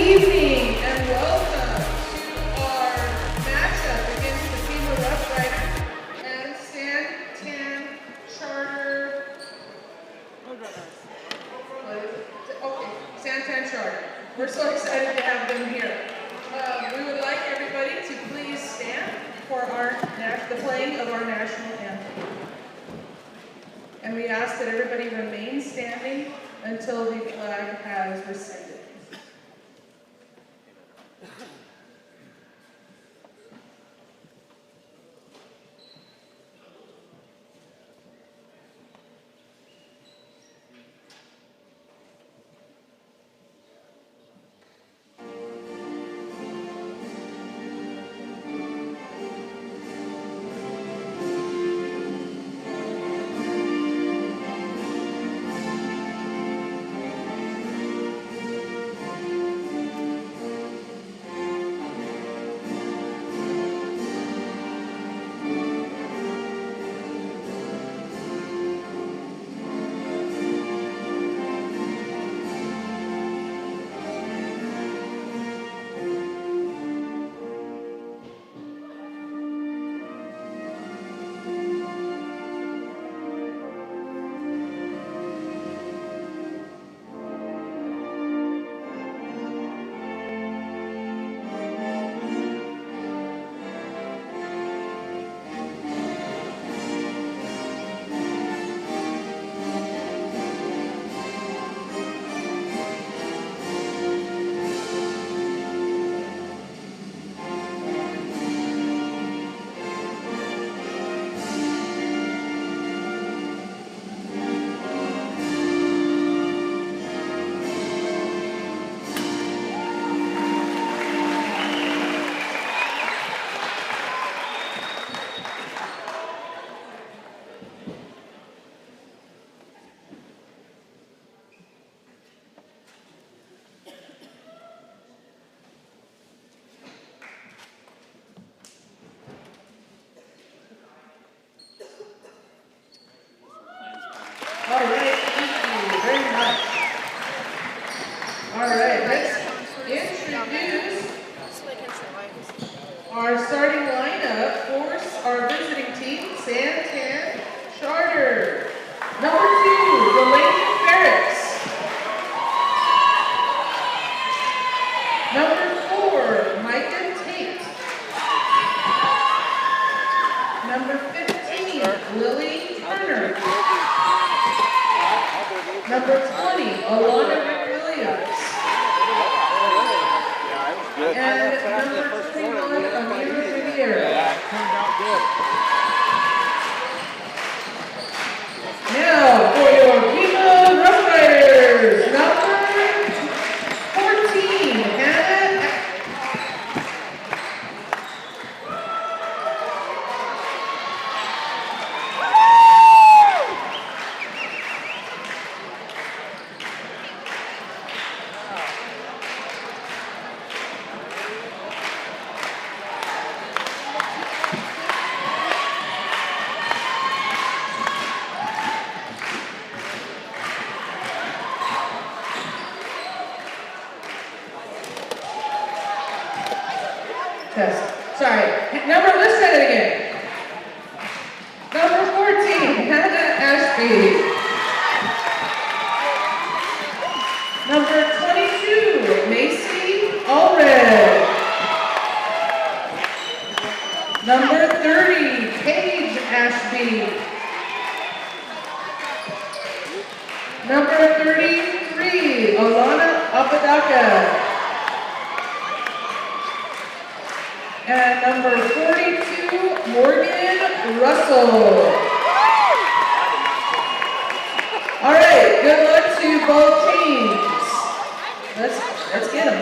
evening and welcome to our matchup against the Pima Vs San Tan Charter. Okay, San Tan Charter. We're so excited to have them here. We would like everybody to please stand for the playing of our national anthem. And we ask that everybody remain standing until the flag has rescinded. All right, thank you very much. All right, let's introduce our starting lineup for our visiting team, San Tan Charter. Number 2, Delaney Ferris. Number 4, Micah Tate. Number 15, Lily Turner. Number 20, Alana Williams. And number 21, Amira Riviera. Now for your Pima Vs. Number 14, Hannah. Test. Sorry. Let's say it again. Number 14, Hannah Ashby. Number 22, Macy Allred. Number 30, Paige Ashby. Number 33, Alana Apodaca. And number 42, Morgan Russell. All right, good luck to both teams. Let's get them.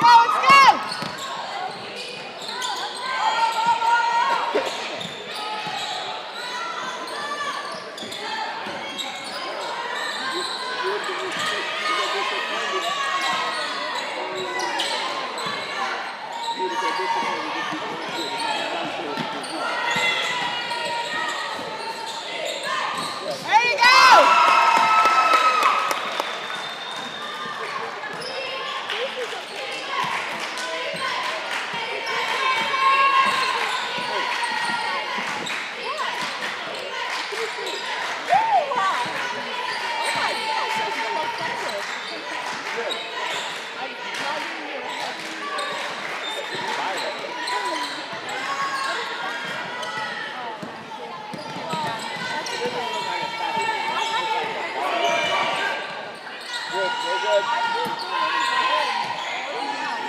Let's go! There you go!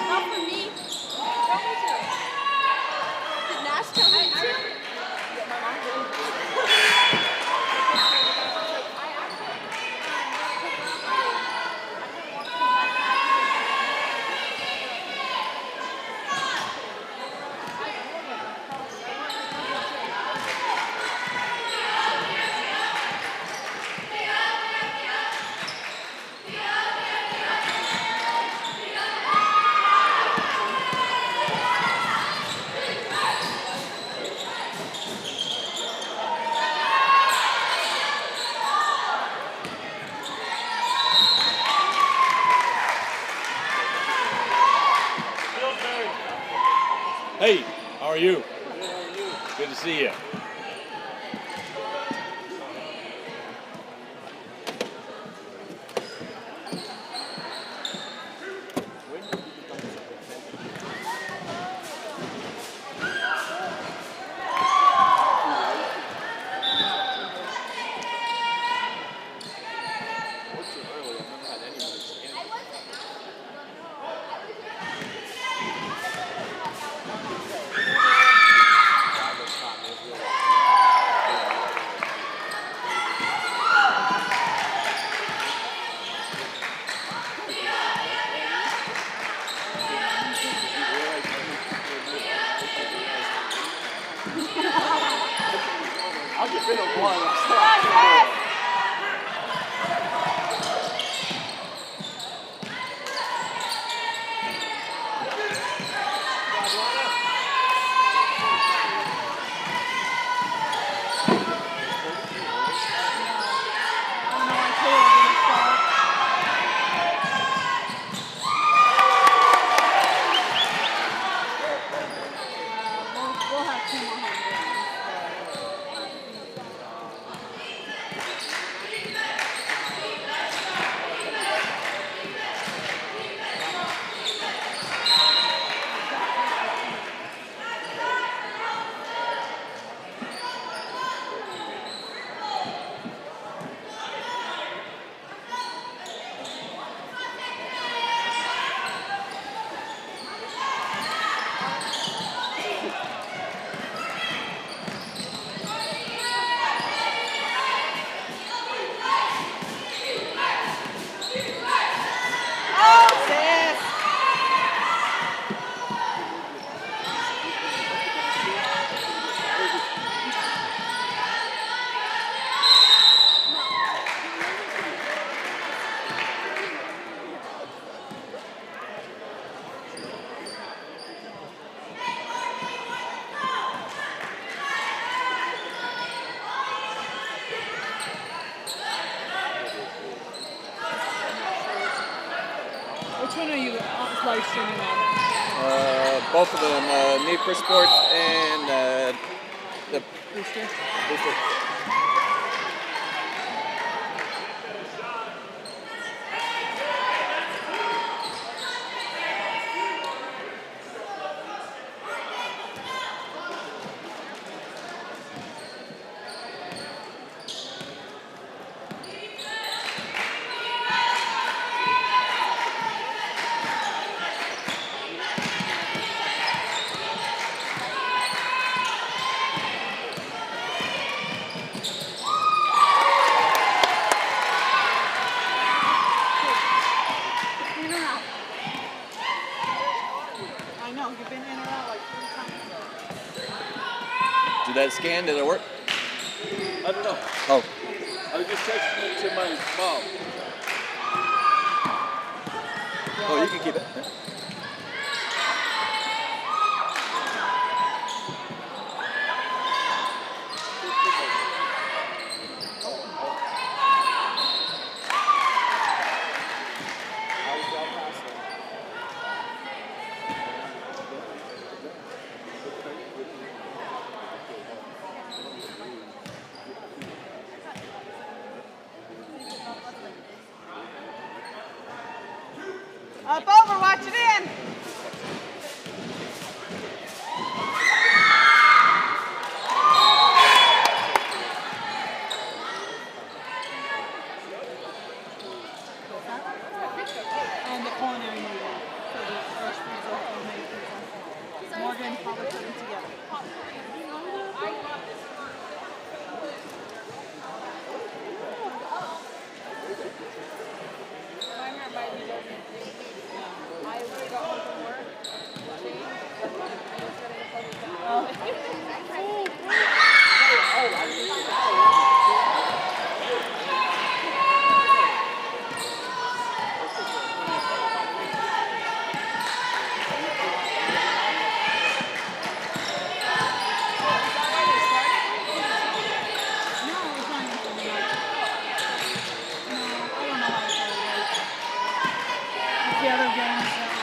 Not for me. Did Nash tell me to? Hey, how are you? Good to see you. I'll get rid of one. We'll have 2 more home games. Which one are you live streaming on? Both of them, Need for Sports and the Booster? Booster. I know, you've been in and out like 3 times. Did that scan? Did it work? I don't know. Oh. I was just texting it to my mom. Oh, you can keep it. Yeah. Up over, watch it in. And the culinary meeting for the fresh pizza, homemade pizza. Morgan probably put them together. The other games that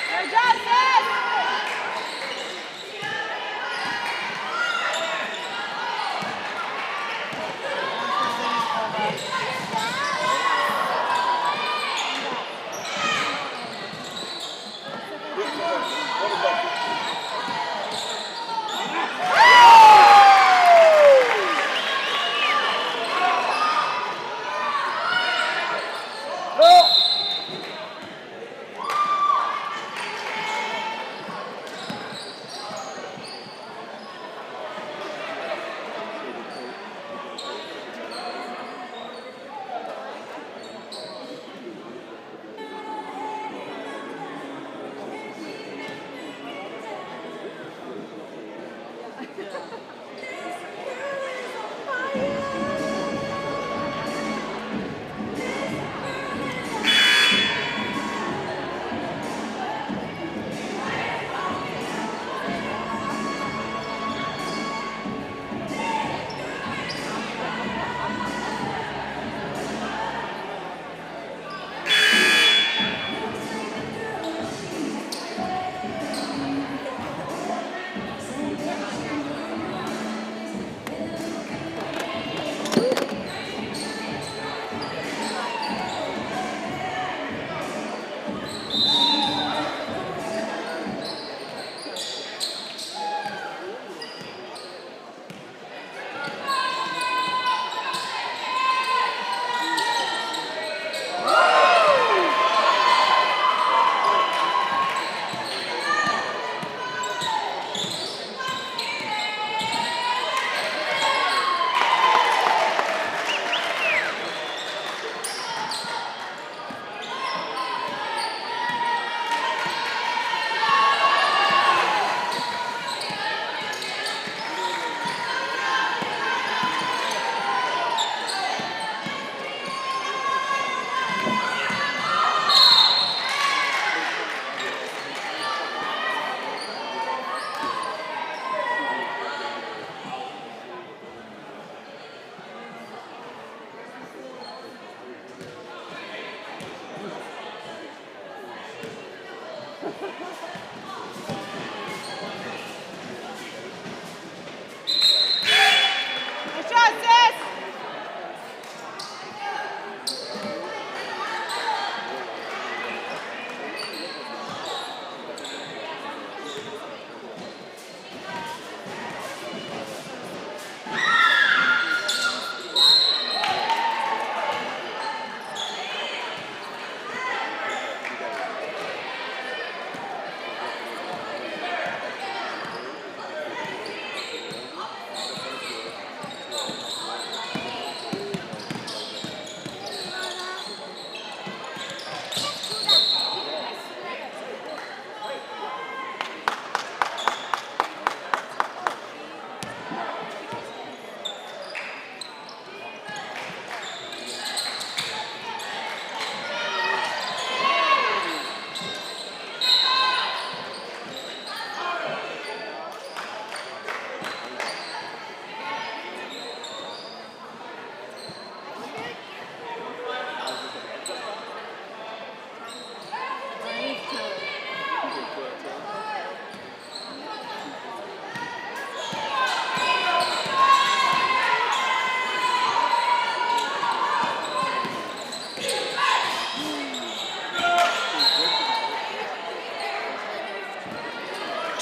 Good job, sis!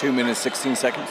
2 minutes, 16 seconds.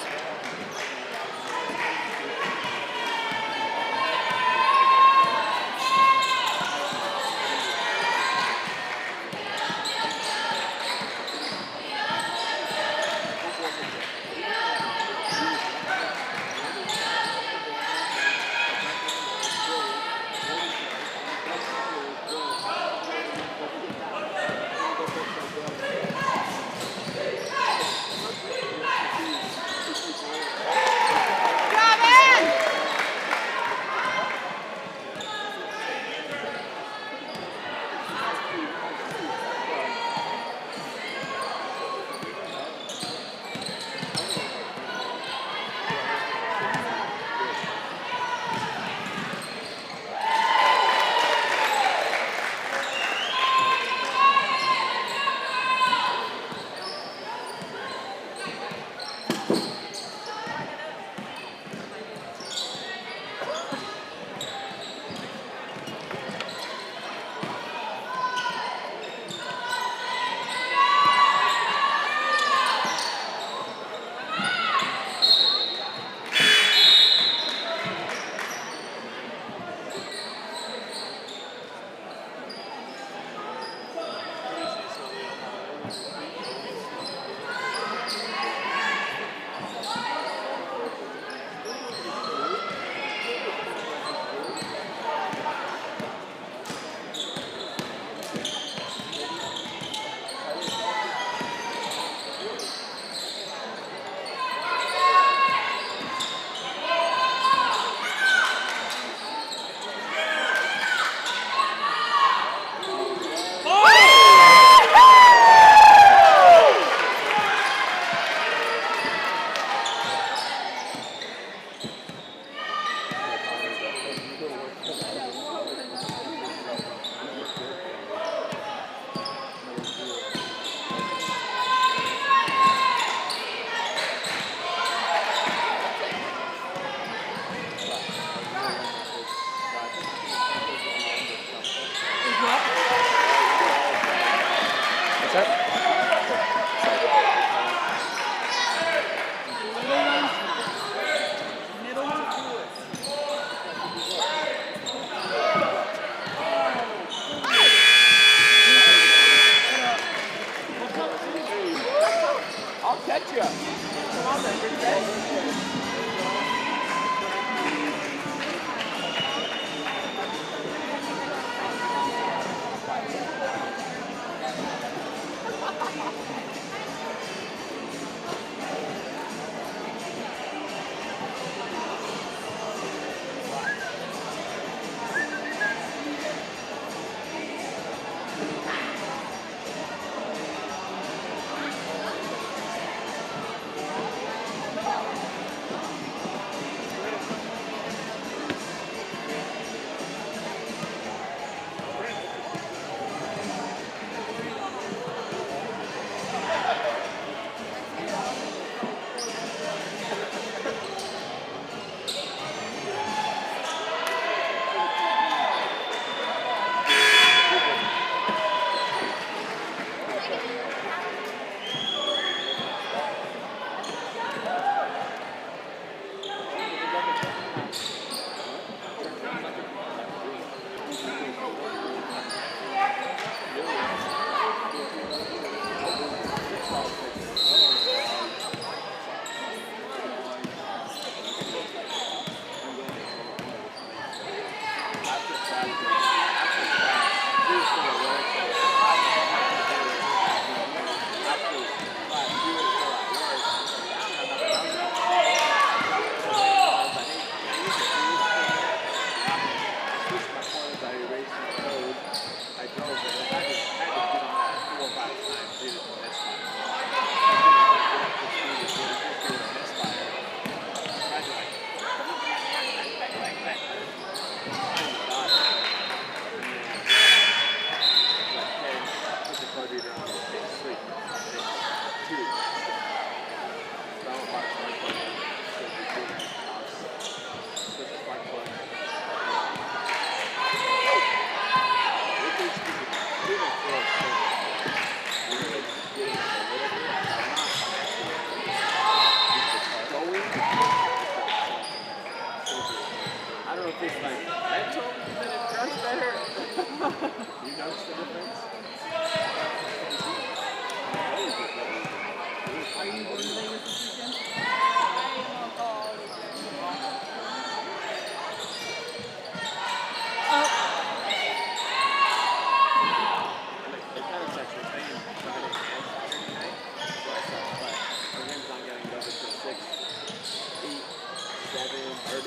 38,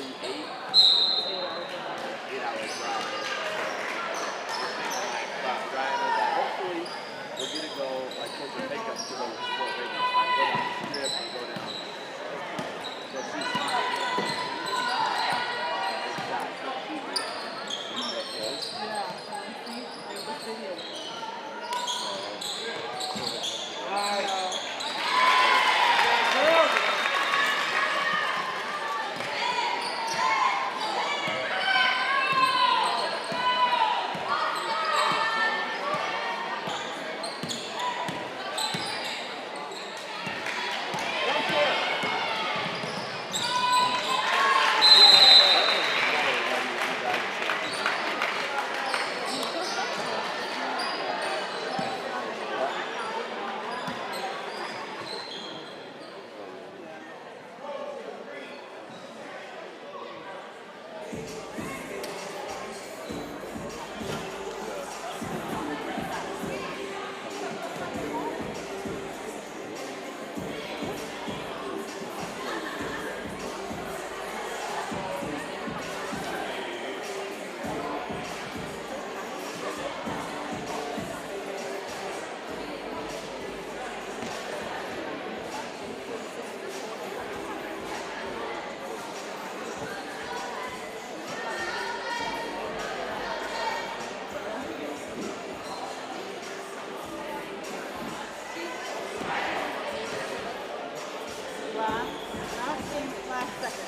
8-hour drive. But Ryan was like, hopefully we'll get to go, like, take the makeup to the Fort Vegas. Like, go down the strip and go down. So she's last second.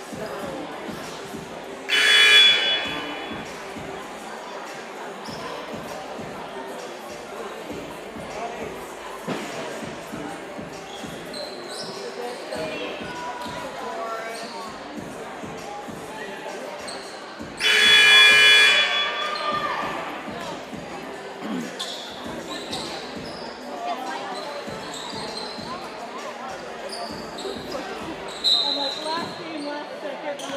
I'm like, last game, last second.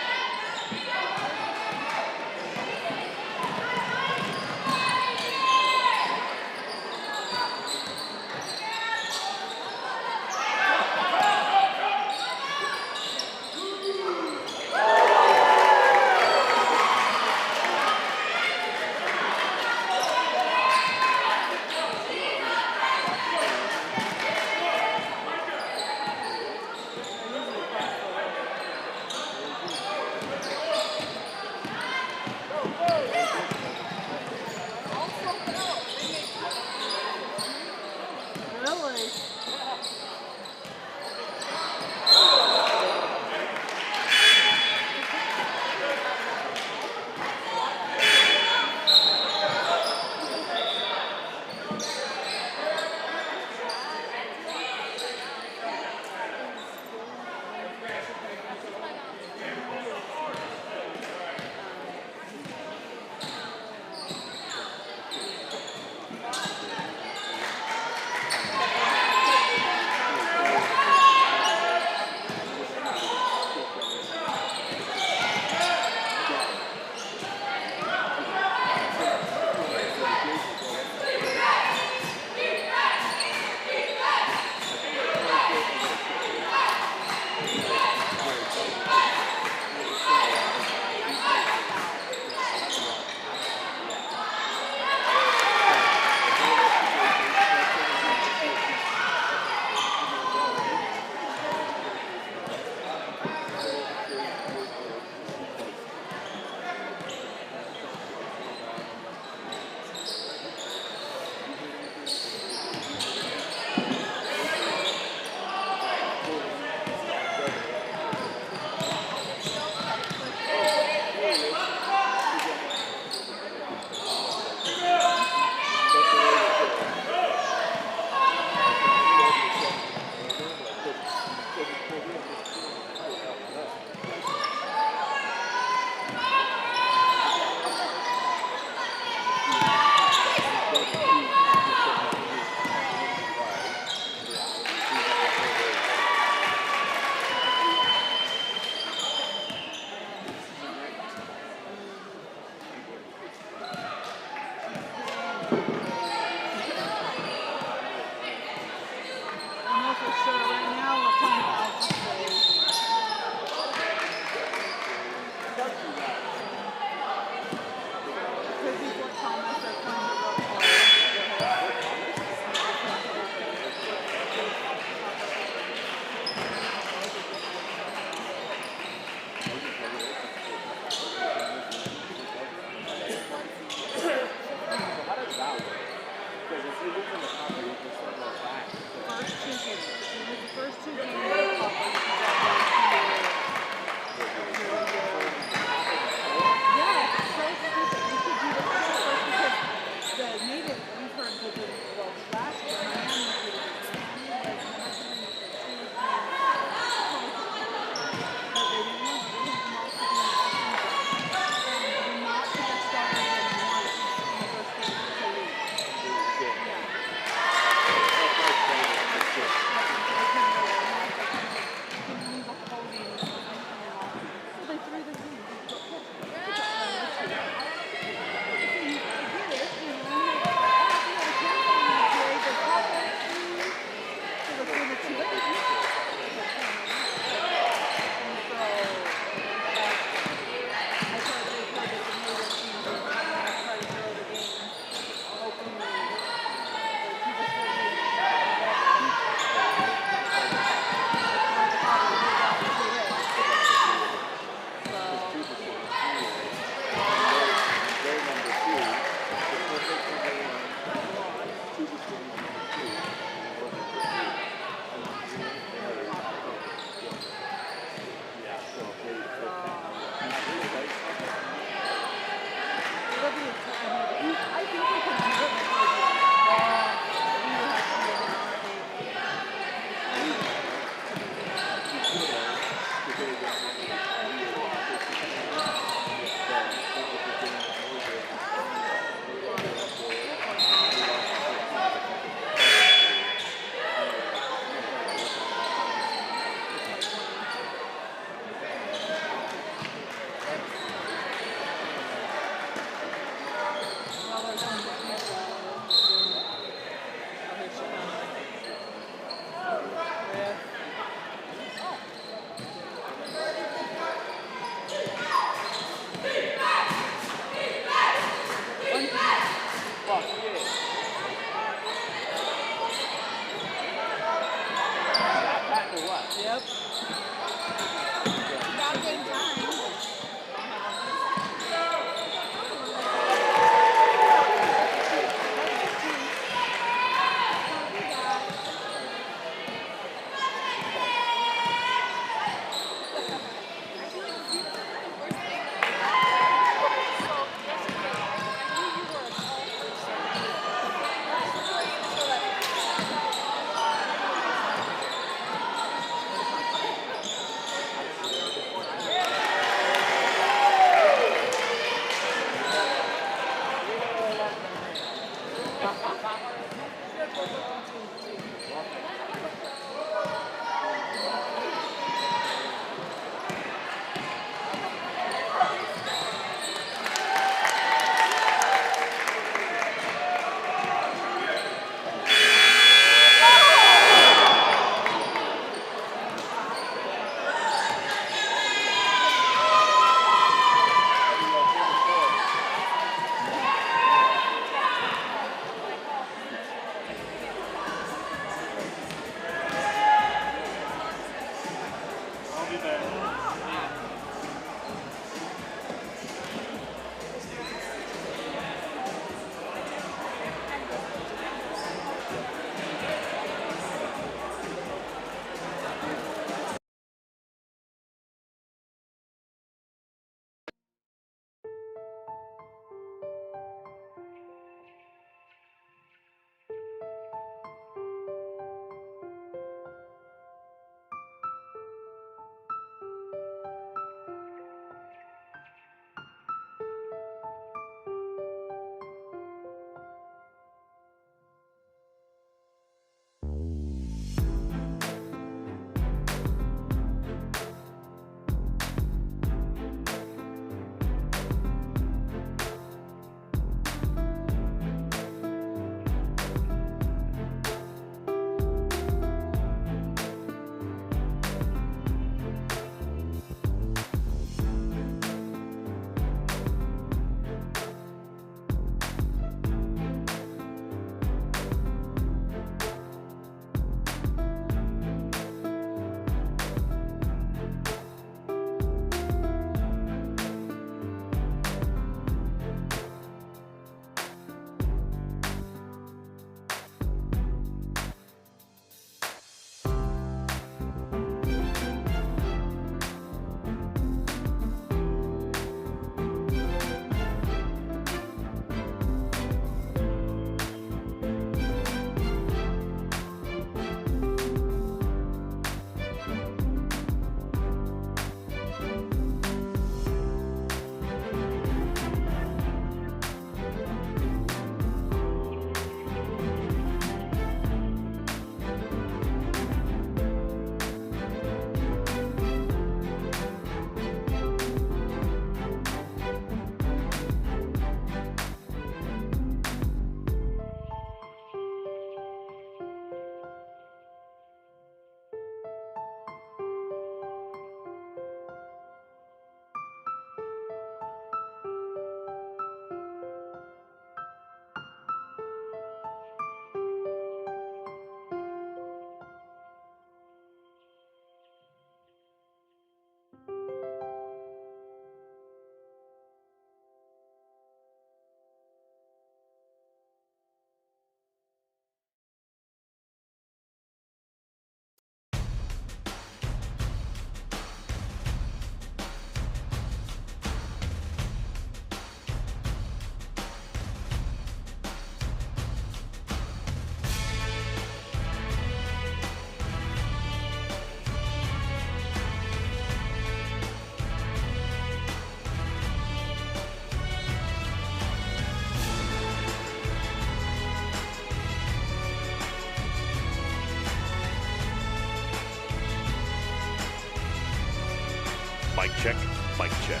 Mic check, mic check.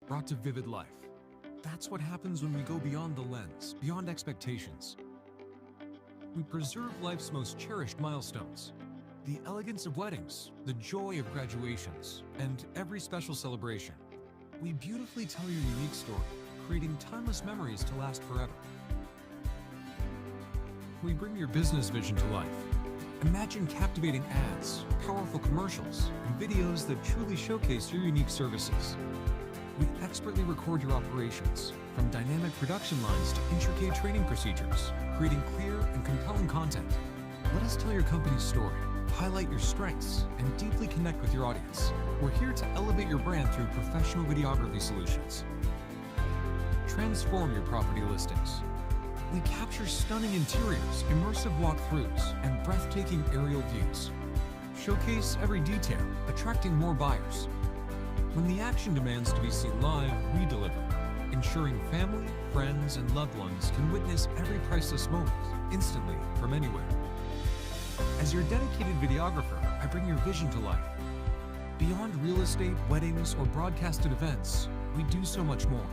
Brought to vivid life. That's what happens when we go beyond the lens, beyond expectations. We preserve life's most cherished milestones. The elegance of weddings, the joy of graduations, and every special celebration. We beautifully tell your unique story, creating timeless memories to last forever. We bring your business vision to life. Imagine captivating ads, powerful commercials, and videos that truly showcase your unique services. We expertly record your operations, from dynamic production lines to intricate training procedures, creating clear and compelling content. Let us tell your company's story, highlight your strengths, and deeply connect with your audience. We're here to elevate your brand through professional videography solutions. Transform your property listings. We capture stunning interiors, immersive walkthroughs, and breathtaking aerial views. Showcase every detail, attracting more buyers. When the action demands to be seen live, we deliver, ensuring family, friends, and loved ones can witness every priceless moment, instantly, from anywhere. As your dedicated videographer, I bring your vision to life. Beyond real estate, weddings, or broadcasted events, we do so much more.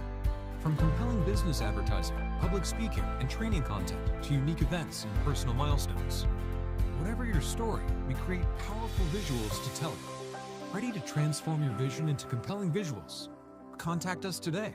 From compelling business advertising, public speaking, and training content to unique events and personal milestones. Whatever your story, we create powerful visuals to tell it. Ready to transform your vision into compelling visuals? Contact us today.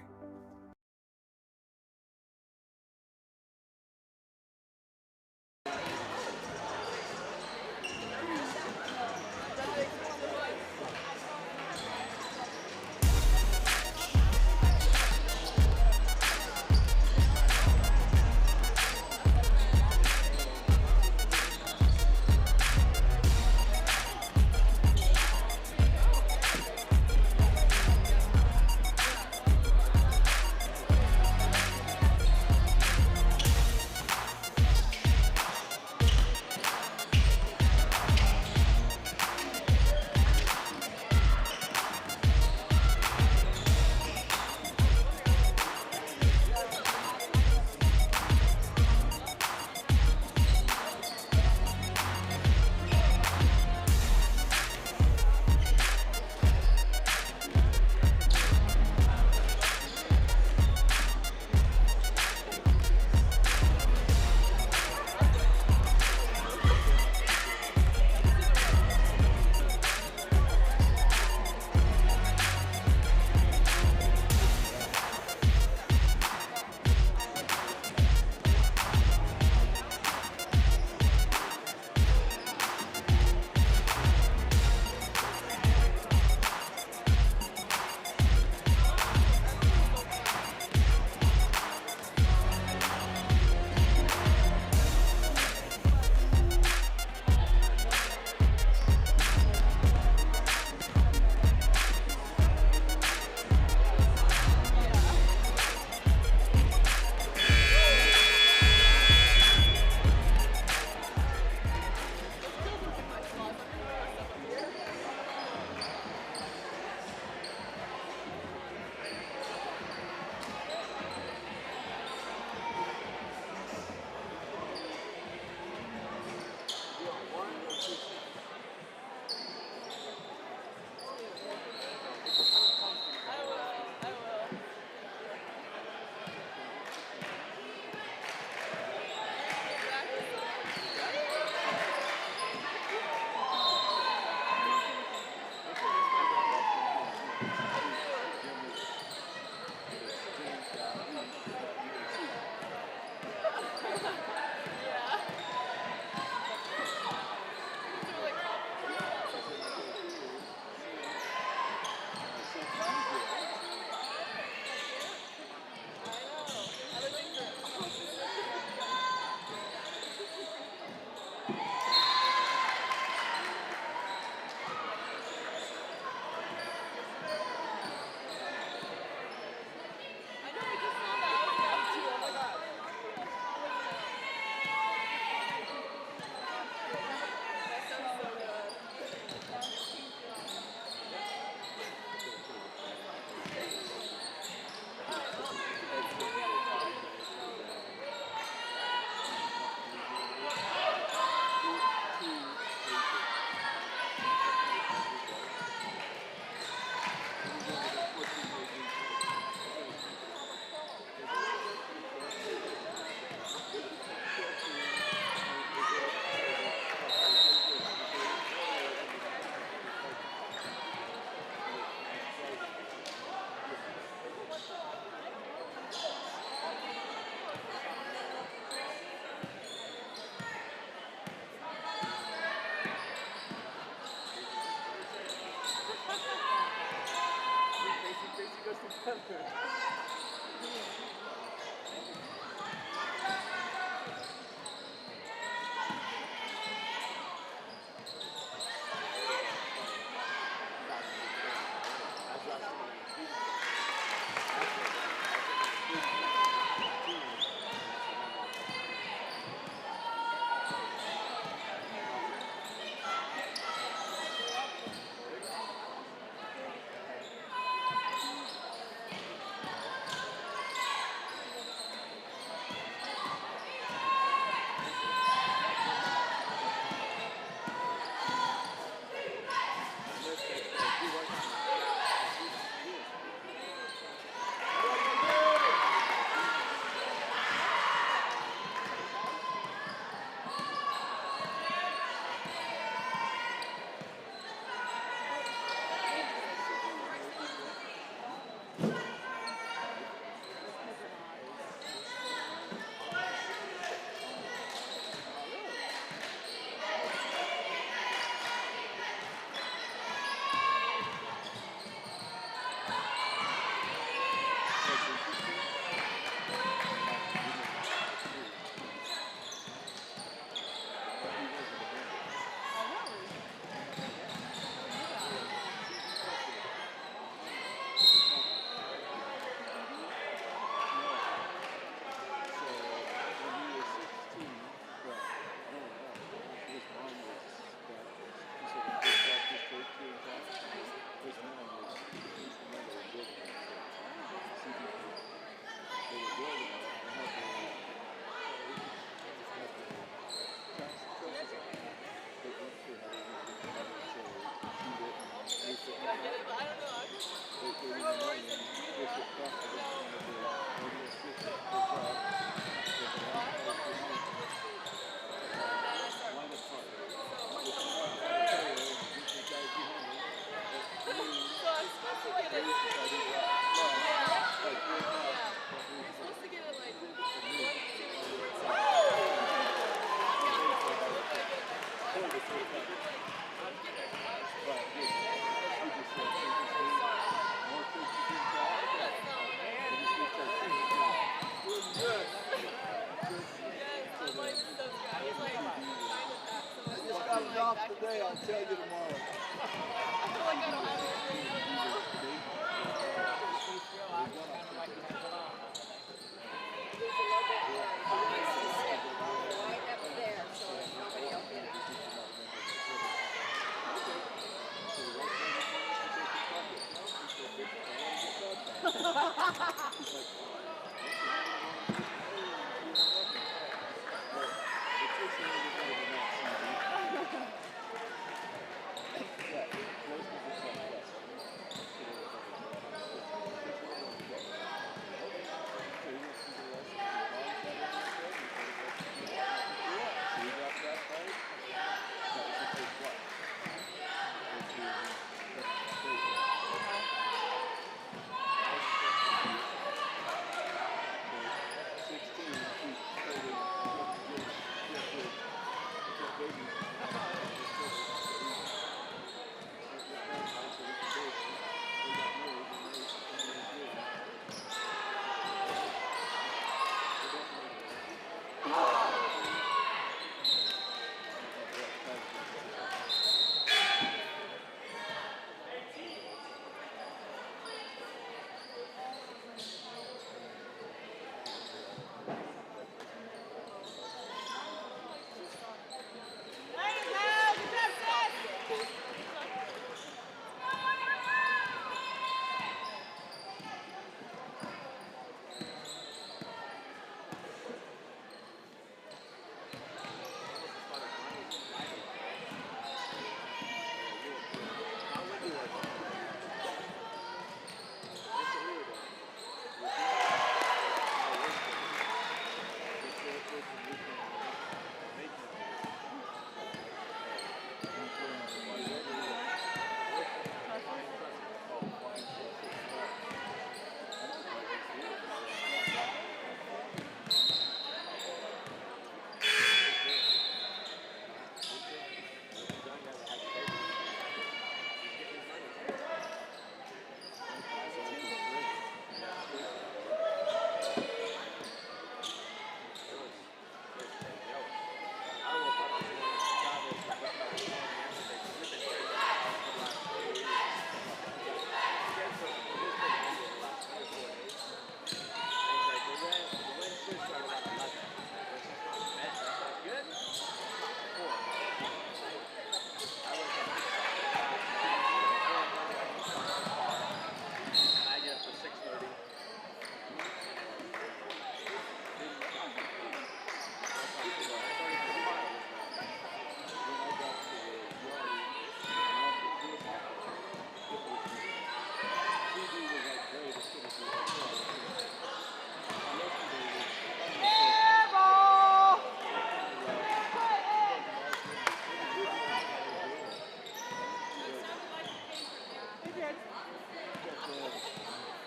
have drops today, I'll tell you tomorrow. I feel like I don't have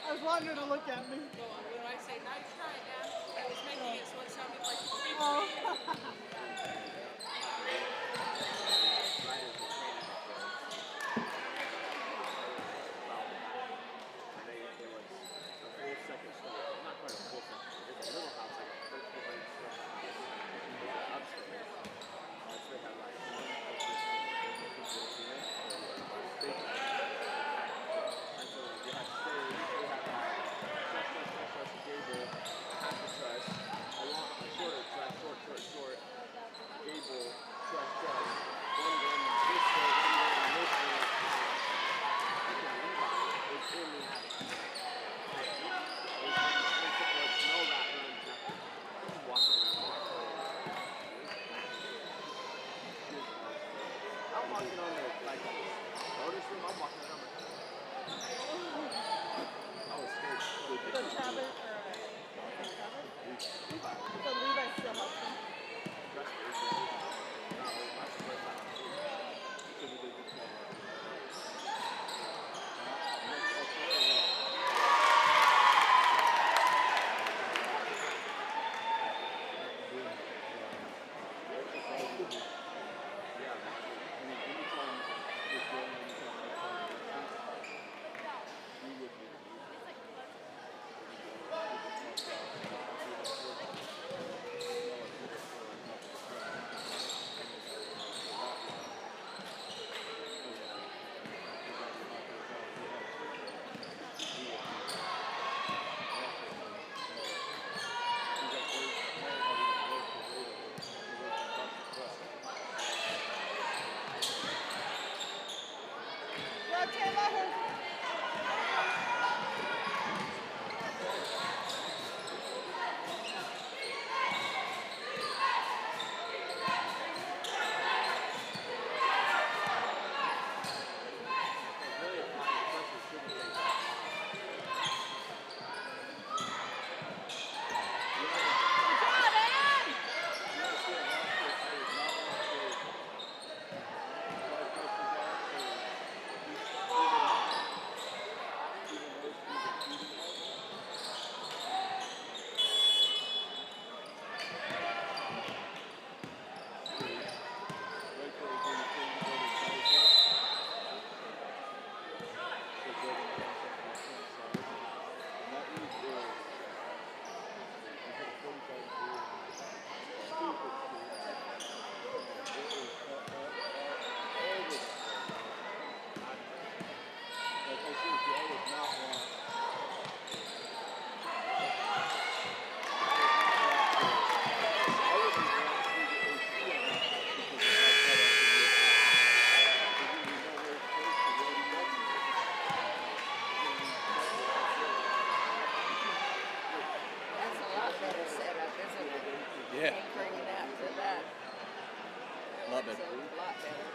I was wanting to look at me. When I say nice try, I was making it so it sounded like a lot better.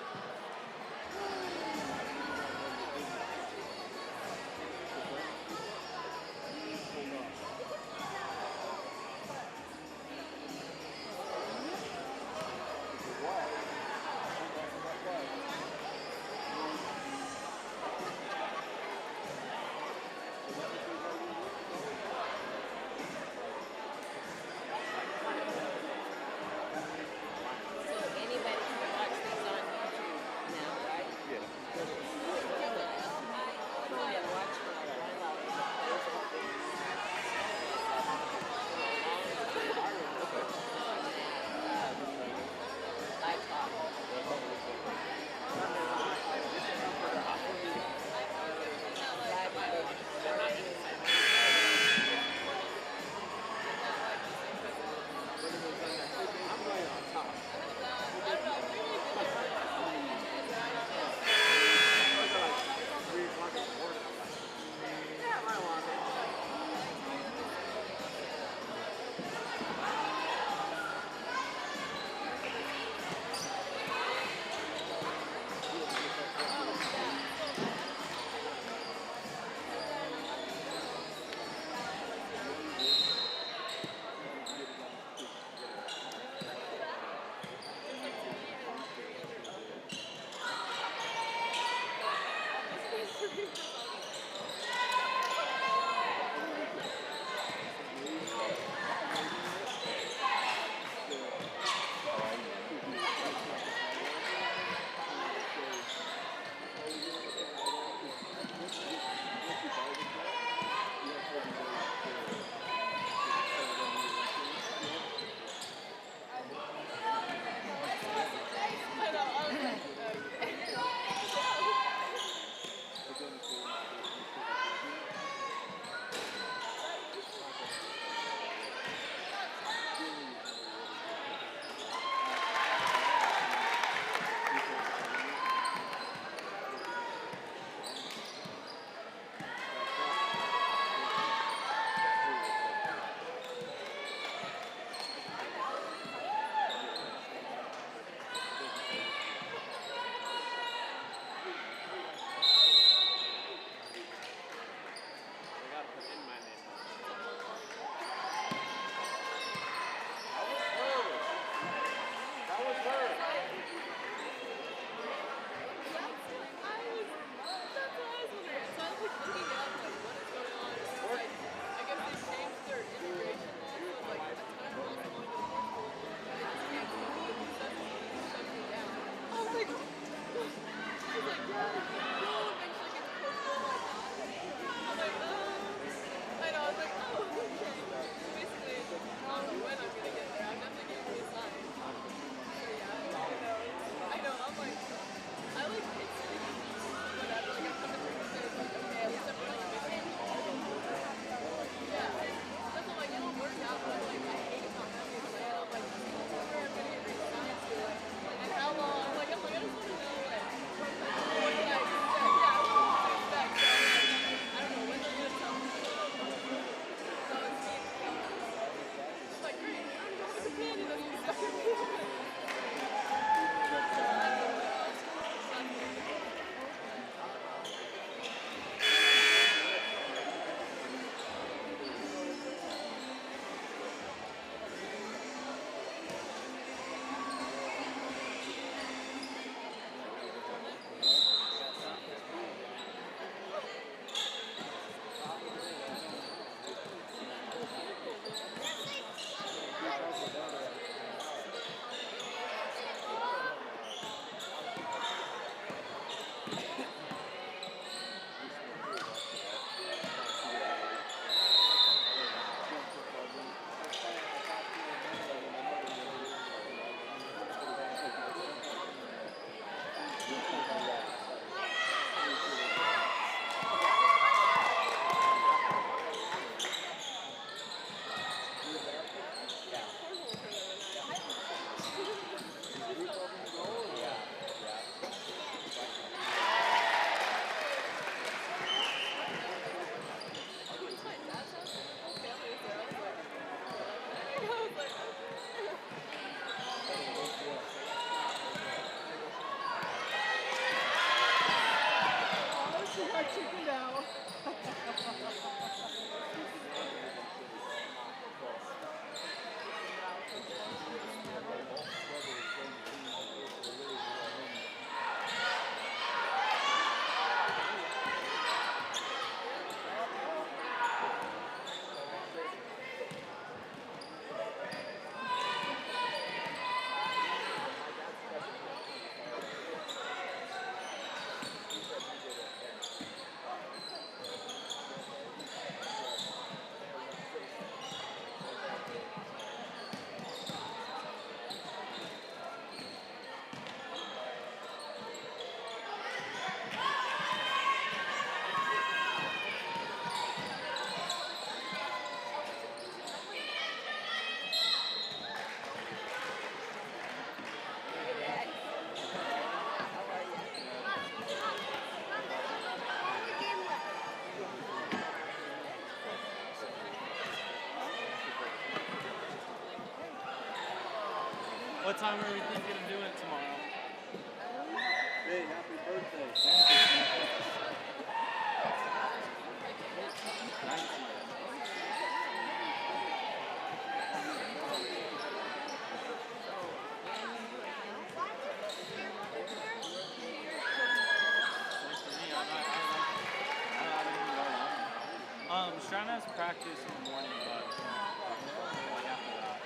Strana's practice in the morning, but like after that,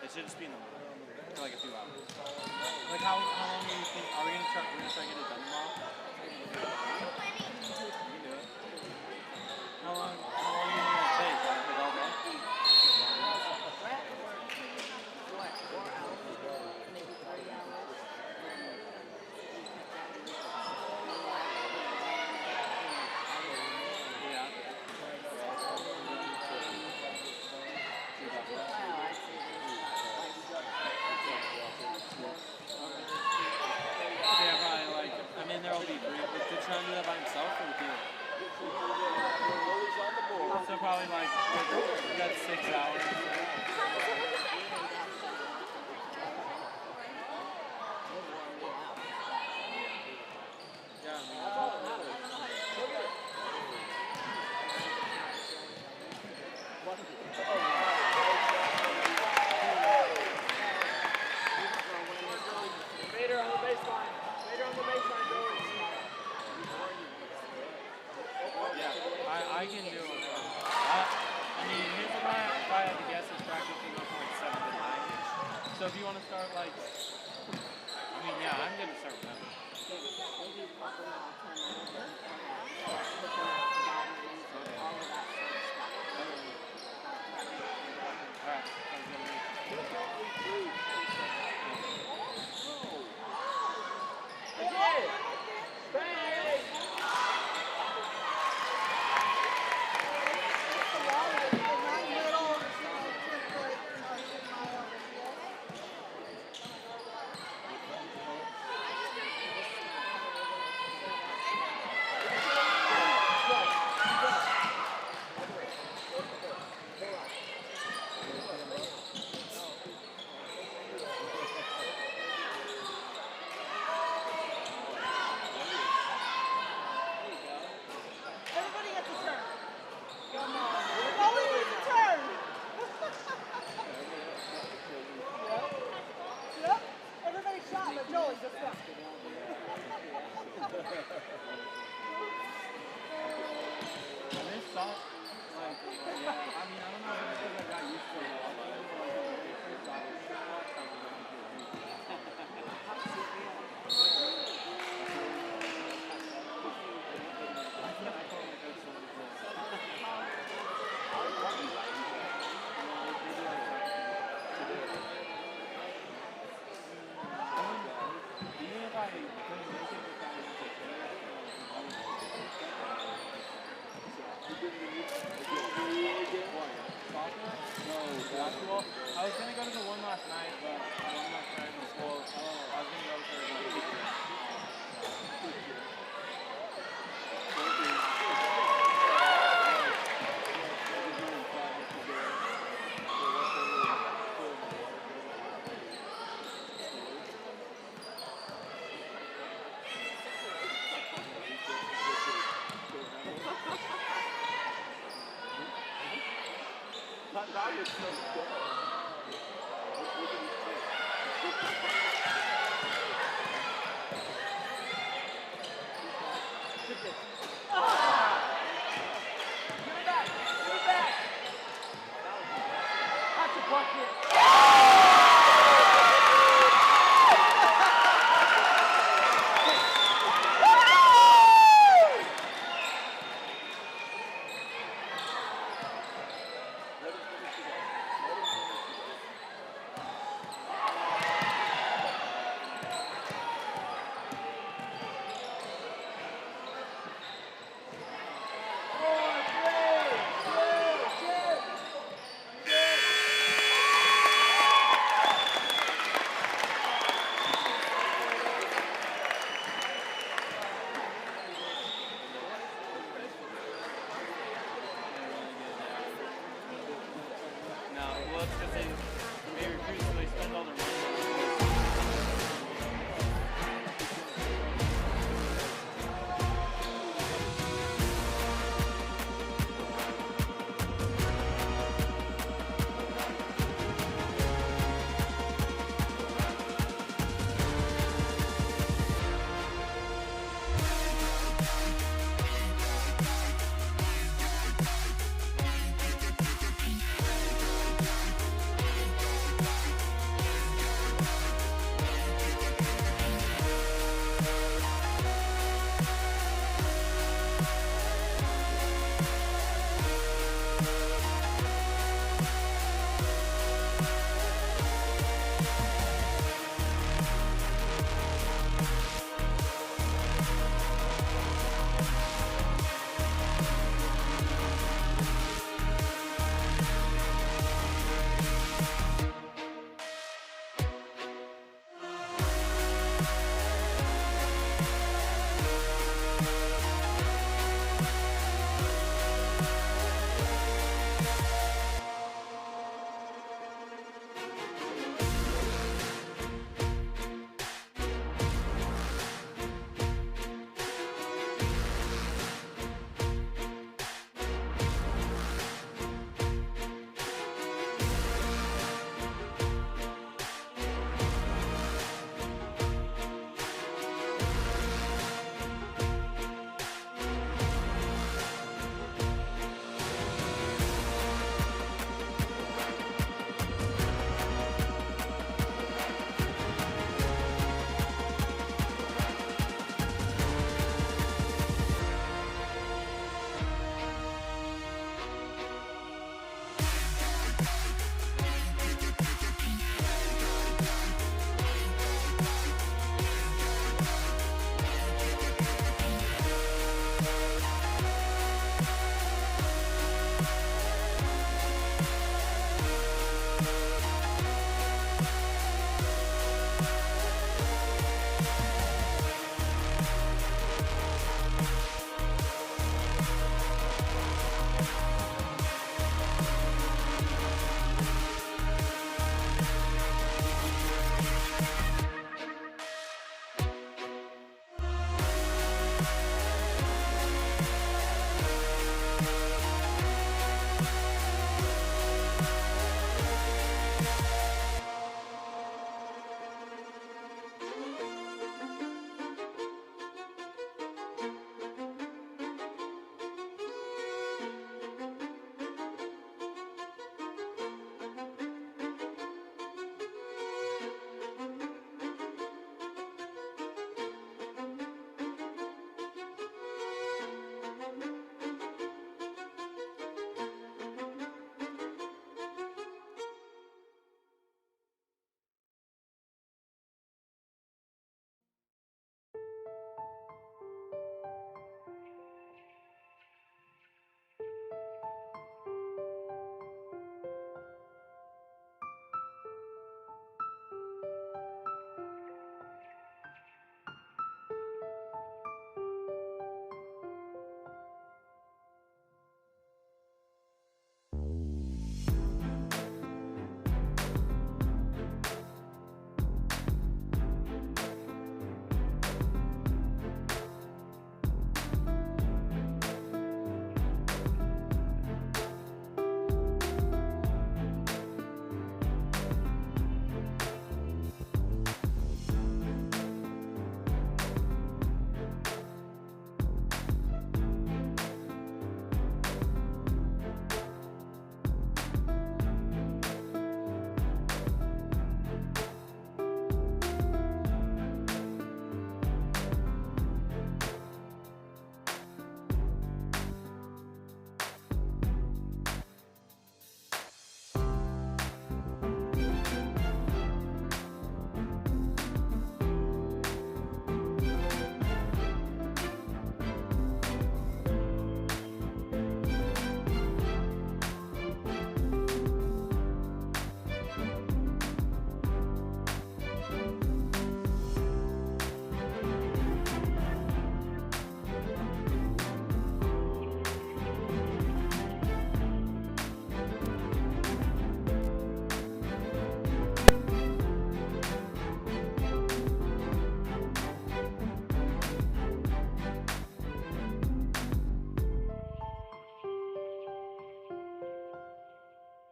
it should just be in the morning for like a few hours. Like how long do you think? Are we gonna try? We're gonna try to get it done tomorrow. We can do it. How long do you think it'll take? Like all day? Yeah, probably like, I mean, there'll be three. Did Sean do that by himself or with you? So probably like, that's 6 hours. Vader on the baseline. Vader on the baseline, Joey. Yeah, I can do it. I mean, here's what if I had to guess, his practice will go from like 7 to 9-ish. So if you want to start like, I mean, yeah, I'm going to start with that. Alright, sounds good to me. Everybody gets a turn. Everybody gets a turn. Yep. Everybody shot, but Joey just left. This salt, like, yeah, I mean, I don't know if it's because I got used to it. But like, when I first got it, it's not something that you even if I couldn't make it with that, basketball? I was going to go to the one last night, but one of my friends was full. I was going to go to the That dog is so good. Give it back. Give it back. That's a bucket.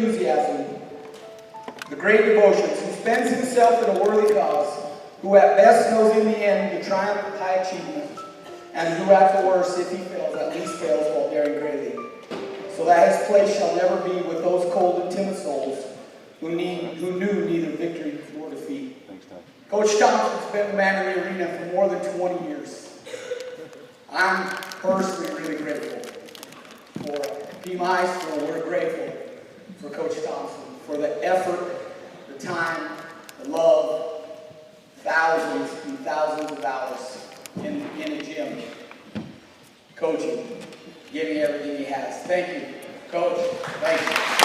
enthusiasm, the great devotions, who spends himself in a worthy cause, who at best knows in the end the triumph of high achievement, and who at the worst, if he fails, at least fails while daring greatly. So that his place shall never be with those cold and timid souls who knew neither victory nor defeat. Thanks, Tom. Coach Thompson's been the man in the arena for more than 20 years. I'm personally really grateful for Pima High School. We're grateful for Coach Thompson, for the effort, the time, the love, thousands and thousands of hours in a gym, coaching, giving everything he has. Thank you, Coach. Thank you.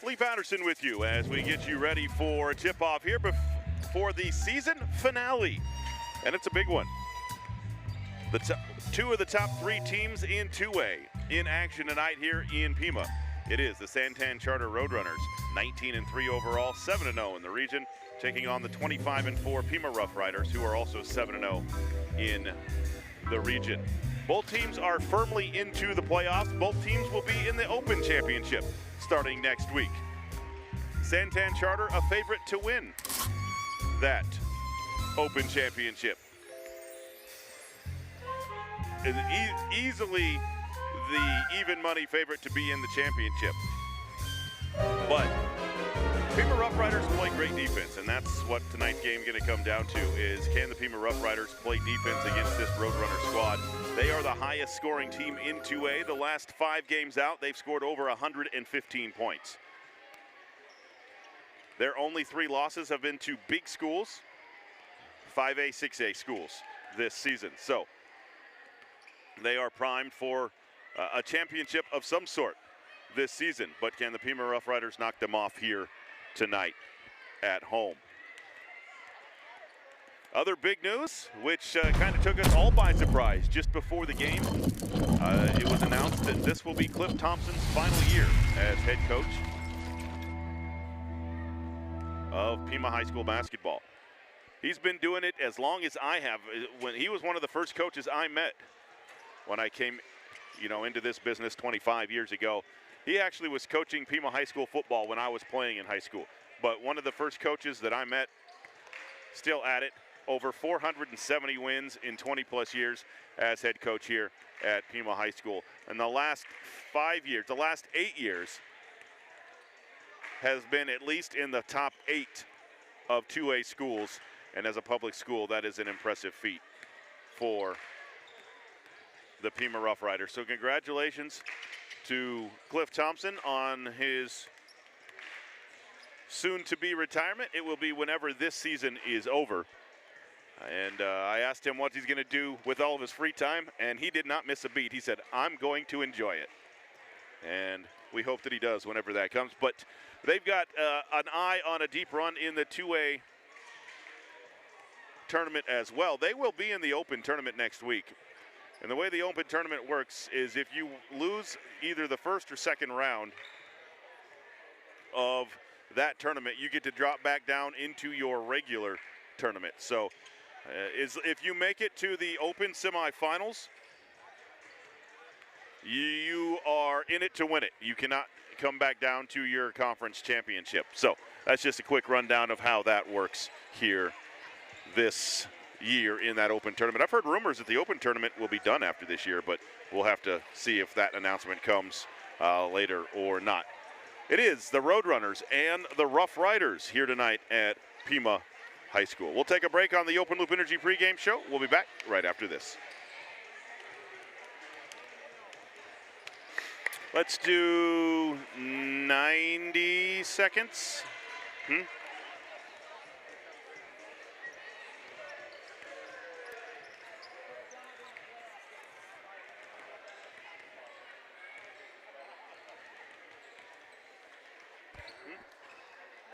Lee Patterson with you as we get you ready for a tip-off here before the season finale. And it's a big one. Two of the top 3 teams in 2A in action tonight here in Pima. It is the San Tan Charter Roadrunners, 19-3 overall, 7-0 in the region, taking on the 25-4 Pima Rough Riders, who are also 7-0 in the region. Both teams are firmly into the playoffs. Both teams will be in the Open Championship starting next week. San Tan Charter a favorite to win that Open Championship. And easily the even money favorite to be in the championship. But Pima Rough Riders play great defense, and that's what tonight's game going to come down to is can the Pima Rough Riders play defense against this Roadrunner squad? They are the highest scoring team in 2A. The last 5 games out, they've scored over 115 points. Their only 3 losses have been to big schools, 5A, 6A schools this season. So they are primed for a championship of some sort this season. But can the Pima Rough Riders knock them off here tonight at home? Other big news, which kind of took us all by surprise just before the game. It was announced that this will be Cliff Thompson's final year as head coach of Pima High School basketball. He's been doing it as long as I have. When he was one of the first coaches I met when I came, into this business 25 years ago. He actually was coaching Pima High School football when I was playing in high school. But one of the first coaches that I met, still at it, over 470 wins in 20-plus years as head coach here at Pima High School. And the last 5 years, the last 8 years, has been at least in the top 8 of 2A schools. And as a public school, that is an impressive feat for the Pima Rough Riders. So congratulations to Cliff Thompson on his soon-to-be retirement. It will be whenever this season is over. And I asked him what he's going to do with all of his free time, and he did not miss a beat. He said, I'm going to enjoy it. And we hope that he does whenever that comes. But they've got an eye on a deep run in the 2A tournament as well. They will be in the Open tournament next week. And the way the Open tournament works is if you lose either the first or second round of that tournament, you get to drop back down into your regular tournament. So if you make it to the Open semifinals, you are in it to win it. You cannot come back down to your conference championship. So that's just a quick rundown of how that works here this year in that Open tournament. I've heard rumors that the Open tournament will be done after this year, but we'll have to see if that announcement comes later or not. It is the Roadrunners and the Rough Riders here tonight at Pima High School. We'll take a break on the Open Loop Energy pregame show. We'll be back right after this. Let's do 90 seconds.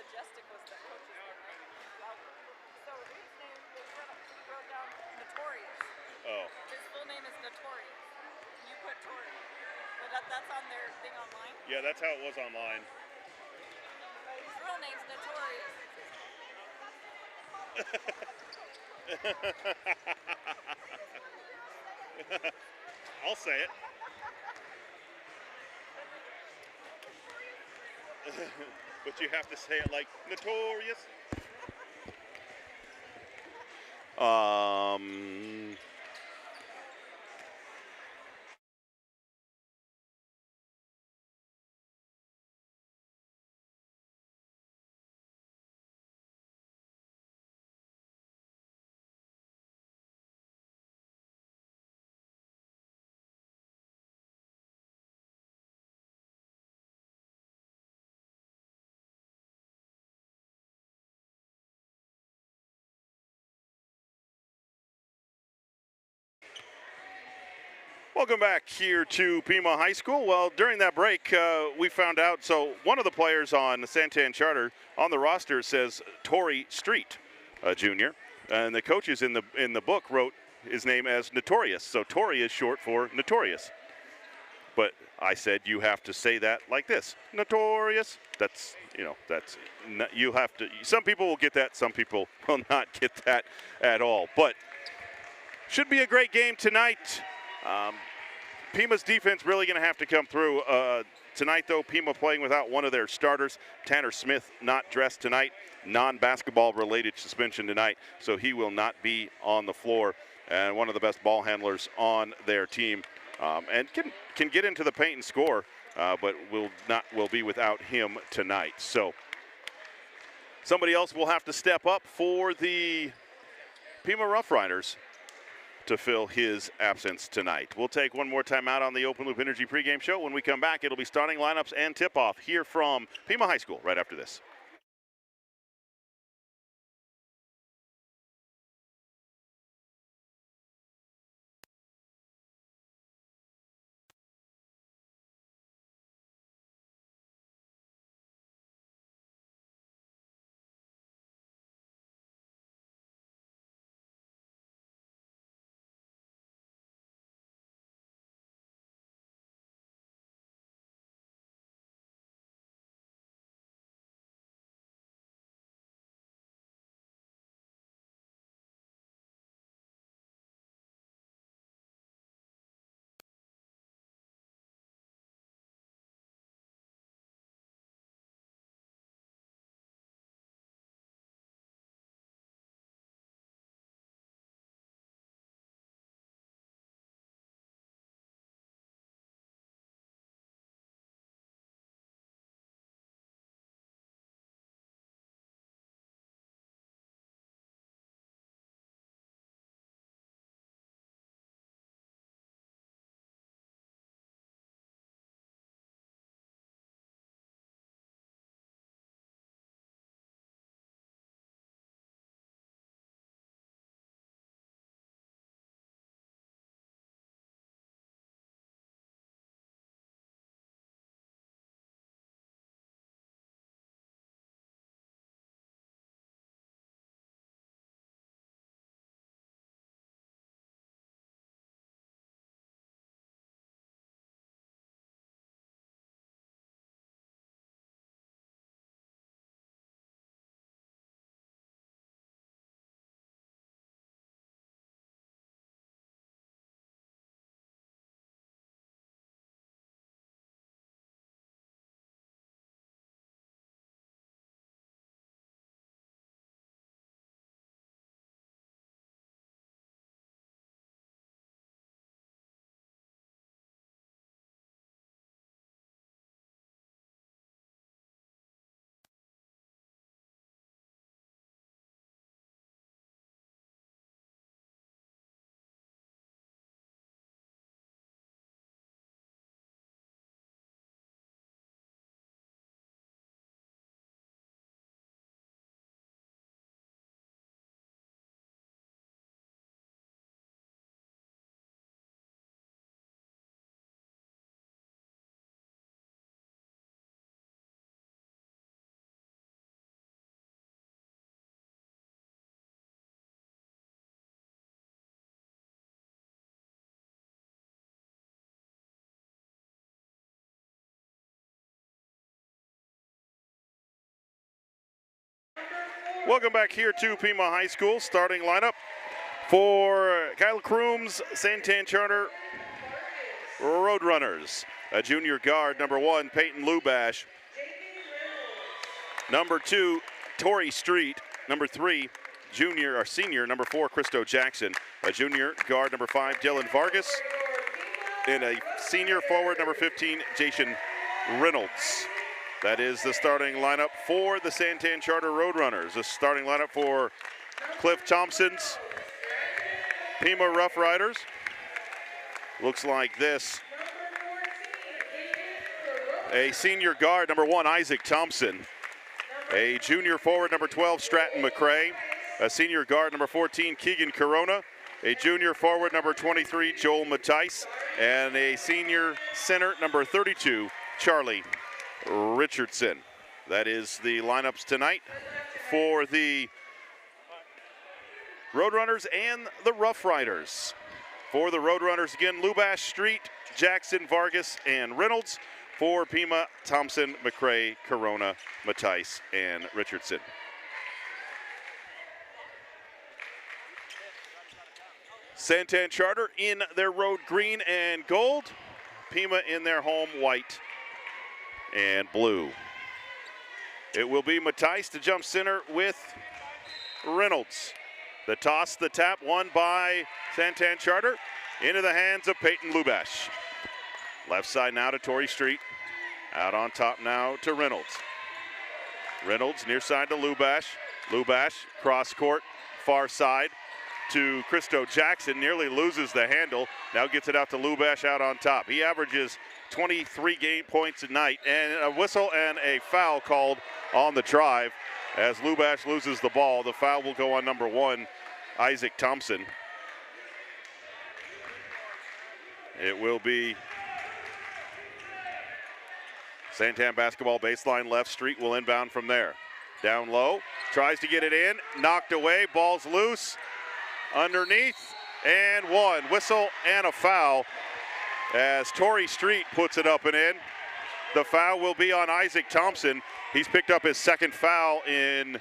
Majestic was the coach's name, right? So his name was wrote down Notorious. Oh. His full name is Notorious. You put Tori. But that's on their thing online. Yeah, that's how it was online. His real name's Notorious. I'll say it. But you have to say it like Notorious. Welcome back here to Pima High School. Well, during that break, we found out, so one of the players on the San Tan Charter on the roster says Torrey Street, junior, and the coaches in the book wrote his name as Notorious, so Torrey is short for Notorious. But I said you have to say that like this, Notorious. That's, you know, that's, you have to, some people will get that, some people will not get that at all. But should be a great game tonight. Pima's defense really going to have to come through. Tonight, though, Pima playing without one of their starters. Tanner Smith not dressed tonight. Non-basketball related suspension tonight, so he will not be on the floor. And one of the best ball handlers on their team, and can get into the paint and score, but will be without him tonight. So somebody else will have to step up for the Pima Rough Riders to fill his absence tonight. We'll take one more time out on the Open Loop Energy pregame show. When we come back, it'll be starting lineups and tip-off here from Pima High School right after this. Welcome back here to Pima High School. Starting lineup for Kyle Kroom's San Tan Charter Roadrunners. A junior guard, number 1, Peyton Lubash. Number 2, Torrey Street. Number 3, senior, number 4, Christo Jackson. A junior guard, number 5, Dylan Vargas. And a senior forward, number 15, Jason Reynolds. That is the starting lineup for the San Tan Charter Roadrunners. The starting lineup for Cliff Thompson's Pima Rough Riders looks like this. A senior guard, number 1, Isaac Thompson. A junior forward, number 12, Stratton McCray. A senior guard, number 14, Keegan Corona. a junior forward, number 23, Joel Mattice, and a senior center, number 32, Charlie Richardson. That is the lineups tonight for the Roadrunners and the Rough Riders. For the Roadrunners, again, Lubash, Street, Jackson, Vargas, and Reynolds. For Pima, Thompson, McCray, Corona, Mattice, and Richardson. San Tan Charter in their road green and gold. Pima in their home white and blue. It will be Mattice to jump center with Reynolds. The toss, the tap, won by San Tan Charter into the hands of Peyton Lubash. Left side now to Torrey Street. Out on top now to Reynolds. Reynolds near side to Lubash. Lubash cross court, far side to Christo Jackson. Nearly loses the handle. Now gets it out to Lubash out on top. He averages 23 game points a night, and a whistle and a foul called on the drive as Lubash loses the ball. The foul will go on number 1, Isaac Thompson. It will be San Tan basketball baseline left. Street will inbound from there. Down low, tries to get it in, knocked away, ball's loose, underneath, and one. Whistle and a foul as Torrey Street puts it up and in. The foul will be on Isaac Thompson. He's picked up his second foul in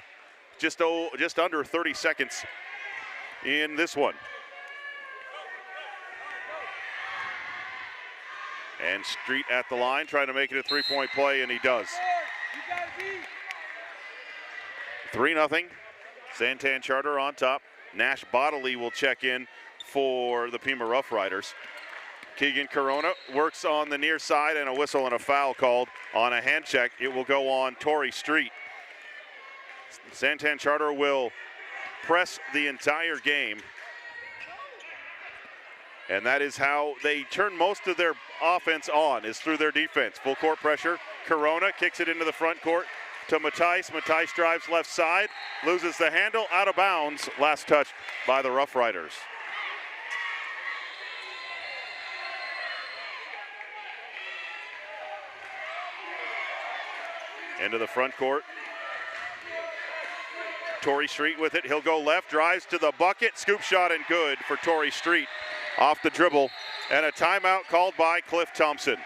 just under 30 seconds in this one. And Street at the line, trying to make it a three-point play, and he does. 3-0, San Tan Charter on top. Nash Bodley will check in for the Pima Rough Riders. Keegan Corona works on the near side, and a whistle and a foul called on a hand check. It will go on Torrey Street. San Tan Charter will press the entire game. And that is how they turn most of their offense on, is through their defense. Full court pressure. Corona kicks it into the front court to Mattice. Mattice drives left side, loses the handle, out of bounds. Last touch by the Rough Riders. Into the front court. Torrey Street with it. He'll go left, drives to the bucket. Scoop shot and good for Torrey Street. Off the dribble, and a timeout called by Cliff Thompson.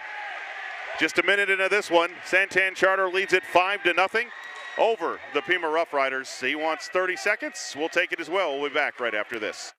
Just a minute into this one, San Tan Charter leads it 5-0 over the Pima Rough Riders. He wants 30 seconds. We'll take it as well. We'll be back right after this.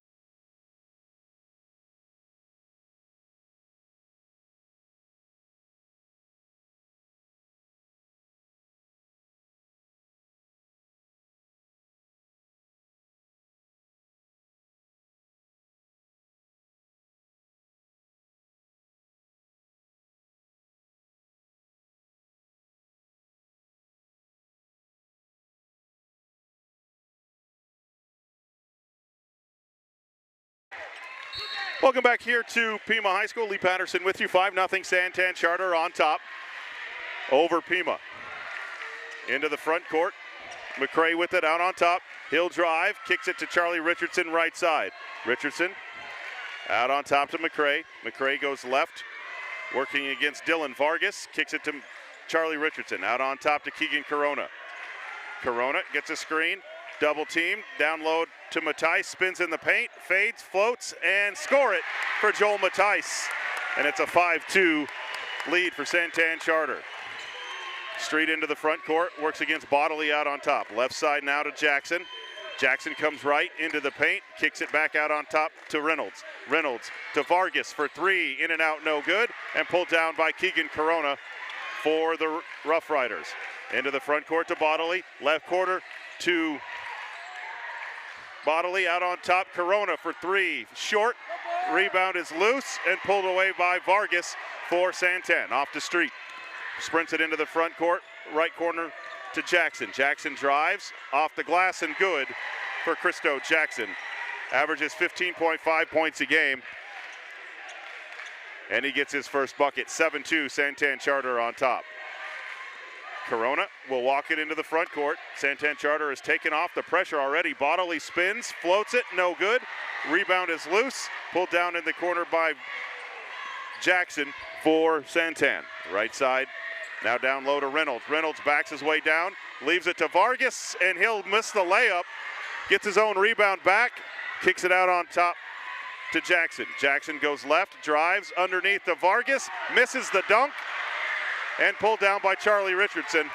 Welcome back here to Pima High School. Lee Patterson with you. 5-0 San Tan Charter on top over Pima. Into the front court. McCray with it out on top. He'll drive, kicks it to Charlie Richardson right side. Richardson out on top to McCray. McCray goes left, working against Dylan Vargas. Kicks it to Charlie Richardson. Out on top to Keegan Corona. Corona gets a screen. Double team, down low to Mattice, spins in the paint, fades, floats, and score it for Joel Mattice. And it's a 5-2 lead for San Tan Charter. Street into the front court, works against Bodley out on top. Left side now to Jackson. Jackson comes right into the paint, kicks it back out on top to Reynolds. Reynolds to Vargas for three, in and out, no good, and pulled down by Keegan Corona for the Rough Riders. Into the front court to Bodley, left quarter to Bodley out on top, Corona for three, short, rebound is loose and pulled away by Vargas for San Tan. Off the Street, sprints it into the front court, right corner to Jackson. Jackson drives, off the glass and good for Christo Jackson. Averages 15.5 points a game. And he gets his first bucket, 7-2 San Tan Charter on top. Corona will walk it into the front court. San Tan Charter has taken off the pressure already. Bodily spins, floats it, no good. Rebound is loose, pulled down in the corner by Jackson for San Tan. Right side, now down low to Reynolds. Reynolds backs his way down, leaves it to Vargas, and he'll miss the layup. Gets his own rebound back, kicks it out on top to Jackson. Jackson goes left, drives underneath to Vargas, misses the dunk, and pulled down by Charlie Richardson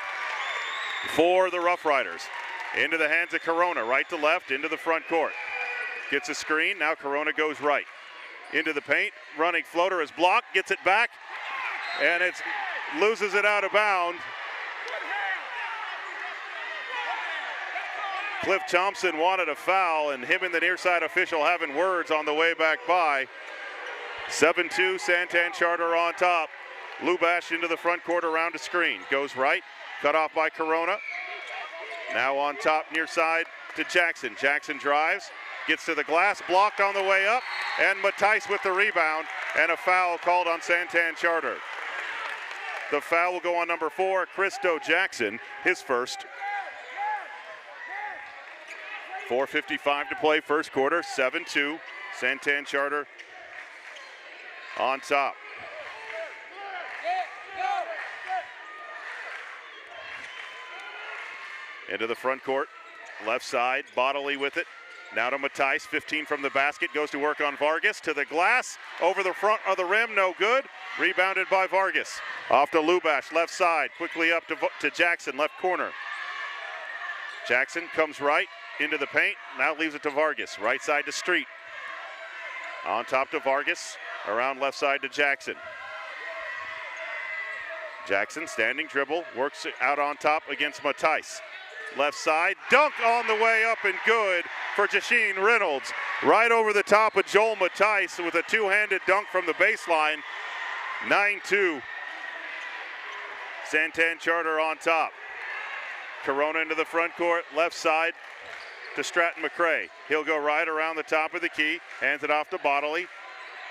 for the Rough Riders. Into the hands of Corona, right to left, into the front court. Gets a screen, now Corona goes right. Into the paint, running floater is blocked, gets it back, and it loses it out of bounds. Cliff Thompson wanted a foul, and him and the near side official having words on the way back by. 7-2, San Tan Charter on top. Lubash into the front court around a screen. Goes right, cut off by Corona. Now on top near side to Jackson. Jackson drives, gets to the glass, blocked on the way up, and Matthijs with the rebound, and a foul called on San Tan Charter. The foul will go on number 4, Christo Jackson, his first. 4:55 to play, first quarter, 7-2, San Tan Charter on top. Into the front court, left side, Bodily with it. Now to Matthijs, 15 from the basket, goes to work on Vargas, to the glass, over the front of the rim, no good. Rebounded by Vargas. Off to Lubash, left side, quickly up to Jackson, left corner. Jackson comes right into the paint, now leaves it to Vargas. Right side to Street. On top to Vargas, around left side to Jackson. Jackson, standing dribble, works it out on top against Matthijs. Left side, dunk on the way up and good for Jasheen Reynolds. Right over the top of Joel Matthijs with a two-handed dunk from the baseline. 9-2. San Tan Charter on top. Corona into the front court, left side to Stratton McCray. He'll go right around the top of the key, hands it off to Bodily.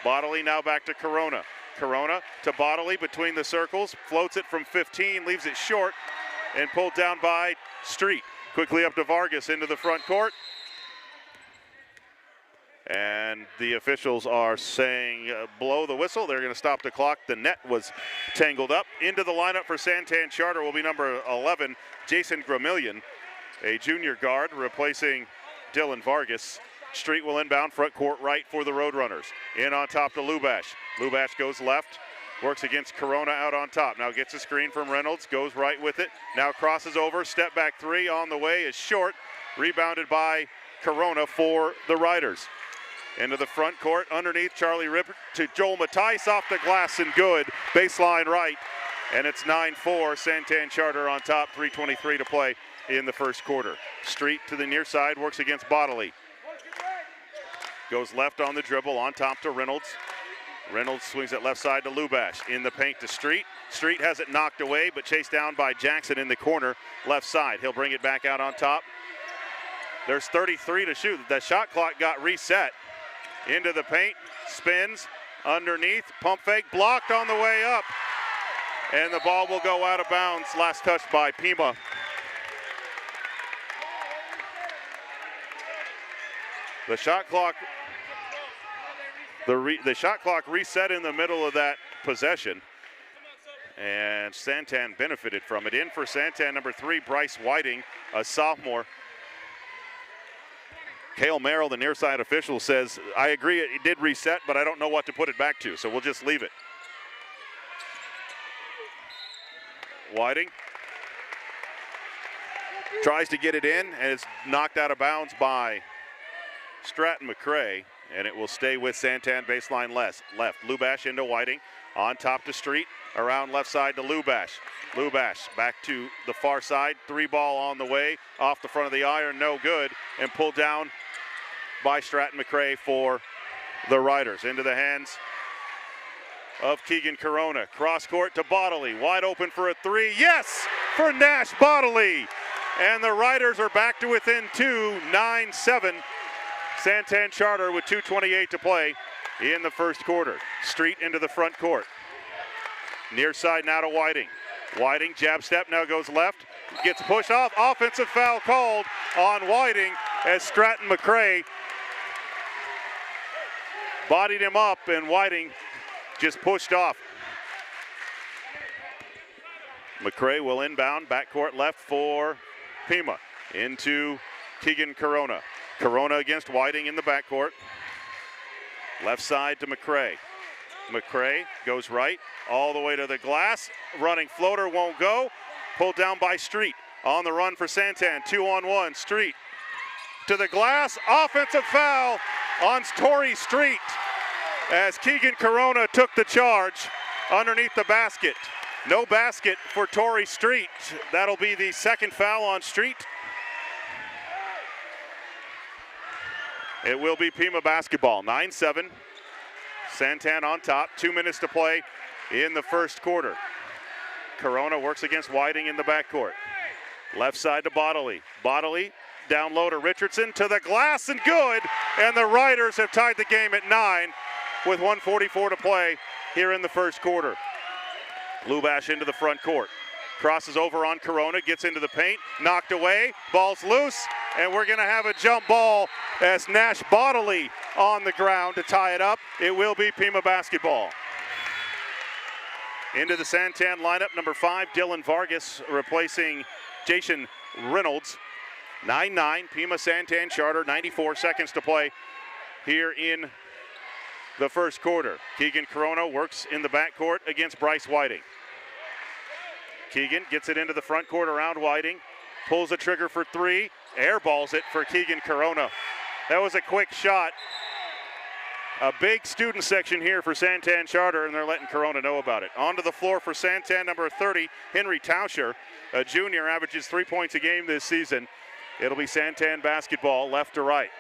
Bodily now back to Corona. Corona to Bodily between the circles, floats it from 15, leaves it short, and pulled down by Street. Quickly up to Vargas into the front court. And the officials are saying blow the whistle. They're going to stop the clock. The net was tangled up. Into the lineup for San Tan Charter will be number 11, Jason Gramillion, a junior guard replacing Dylan Vargas. Street will inbound, front court right for the Roadrunners. In on top to Lubash. Lubash goes left, works against Corona out on top. Now gets a screen from Reynolds, goes right with it. Now crosses over, step back three on the way is short. Rebounded by Corona for the Riders. Into the front court, underneath Charlie Ripper to Joel Matthijs, off the glass and good. Baseline right, and it's 9-4, San Tan Charter on top, 3:23 to play in the first quarter. Street to the near side, works against Bodily. Goes left on the dribble, on top to Reynolds. Reynolds swings it left side to Lubash. In the paint to Street. Street has it knocked away, but chased down by Jackson in the corner, left side. He'll bring it back out on top. There's 33 to shoot. The shot clock got reset. Into the paint, spins, underneath, pump fake, blocked on the way up. And the ball will go out of bounds, last touch by Pima. The shot clock reset in the middle of that possession, and San Tan benefited from it. In for San Tan, number 3, Bryce Whiting, a sophomore. Cale Merrill, the near side official, says, I agree it did reset, but I don't know what to put it back to, so we'll just leave it. Whiting tries to get it in, and it's knocked out of bounds by Stratton McCray, and it will stay with San Tan baseline left. Lubash into Whiting, on top to Street, around left side to Lubash. Lubash back to the far side, 3-ball on the way, off the front of the iron, no good, and pulled down by Stratton McCray for the Riders. Into the hands of Keegan Corona. Cross court to Bodily, wide open for a 3, yes, for Nash Bodily. And the Riders are back to within 2, 9-7. San Tan Charter with 2:28 to play in the first quarter. Street into the front court. Near side now to Whiting. Whiting, jab step, now goes left. Gets pushed off. Offensive foul called on Whiting as Stratton McCray bodied him up, and Whiting just pushed off. McCray will inbound, backcourt left for Pima. Into Keegan Corona. Corona against Whiting in the backcourt. Left side to McCray. McCray goes right, all the way to the glass. Running floater won't go. Pulled down by Street. On the run for San Tan, 2-on-1. Street to the glass. Offensive foul on Torrey Street as Keegan Corona took the charge underneath the basket. No basket for Torrey Street. That'll be the second foul on Street. It will be Pima basketball, 9-7. San Tan on top, 2 minutes to play in the first quarter. Corona works against Whiting in the backcourt. Left side to Bodley. Bodley down low to Richardson, to the glass and good. And the Riders have tied the game at 9 with 1:44 to play here in the first quarter. Lubash into the front court. Crosses over on Corona, gets into the paint, knocked away, ball's loose, and we're gonna have a jump ball as Nash Bodley on the ground to tie it up. It will be Pima basketball. Into the San Tan lineup, number 5, Dylan Vargas replacing Jason Reynolds. 9-9, Pima San Tan Charter, 94 seconds to play here in the first quarter. Keegan Corona works in the backcourt against Bryce Whiting. Keegan gets it into the front court around Whiting, pulls the trigger for 3, airballs it for Keegan Corona. That was a quick shot. A big student section here for San Tan Charter, and they're letting Corona know about it. Onto the floor for San Tan, number 30, Henry Tauscher, a junior, averages 3 points a game this season. It'll be San Tan basketball, left to right.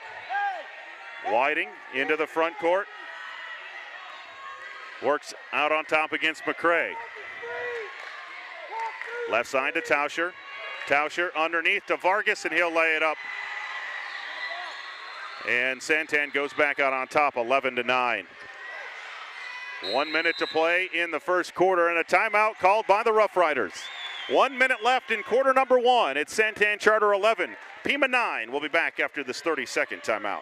Whiting into the front court. Works out on top against McCray. Left side to Tauscher. Tauscher underneath to Vargas, and he'll lay it up. And San Tan goes back out on top, 11-9. 1 minute to play in the first quarter, and a timeout called by the Rough Riders. 1 minute left in quarter number 1. It's San Tan Charter 11, Pima 9. We'll be back after this 30-second timeout.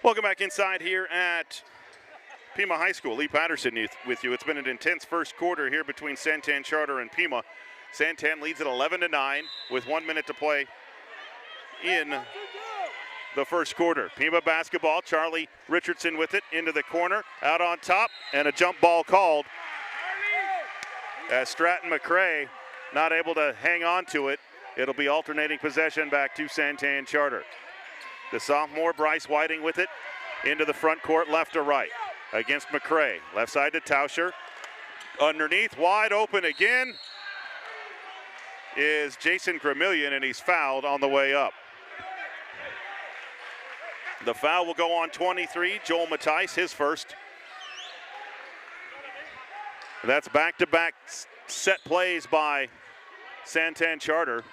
Welcome back inside here at Pima High School. Lee Patterson with you. It's been an intense first quarter here between San Tan Charter and Pima. San Tan leads at 11-9 with 1 minute to play in the first quarter. Pima basketball, Charlie Richardson with it into the corner, out on top, and a jump ball called as Stratton McCray not able to hang on to it. It'll be alternating possession back to San Tan Charter. The sophomore Bryce Whiting with it into the front court, left to right against McCray. Left side to Tauscher. Underneath, wide open again is Jason Gramillion, and he's fouled on the way up. The foul will go on 23, Joel Matthijs, his first. That's back-to-back set plays by San Tan Charter.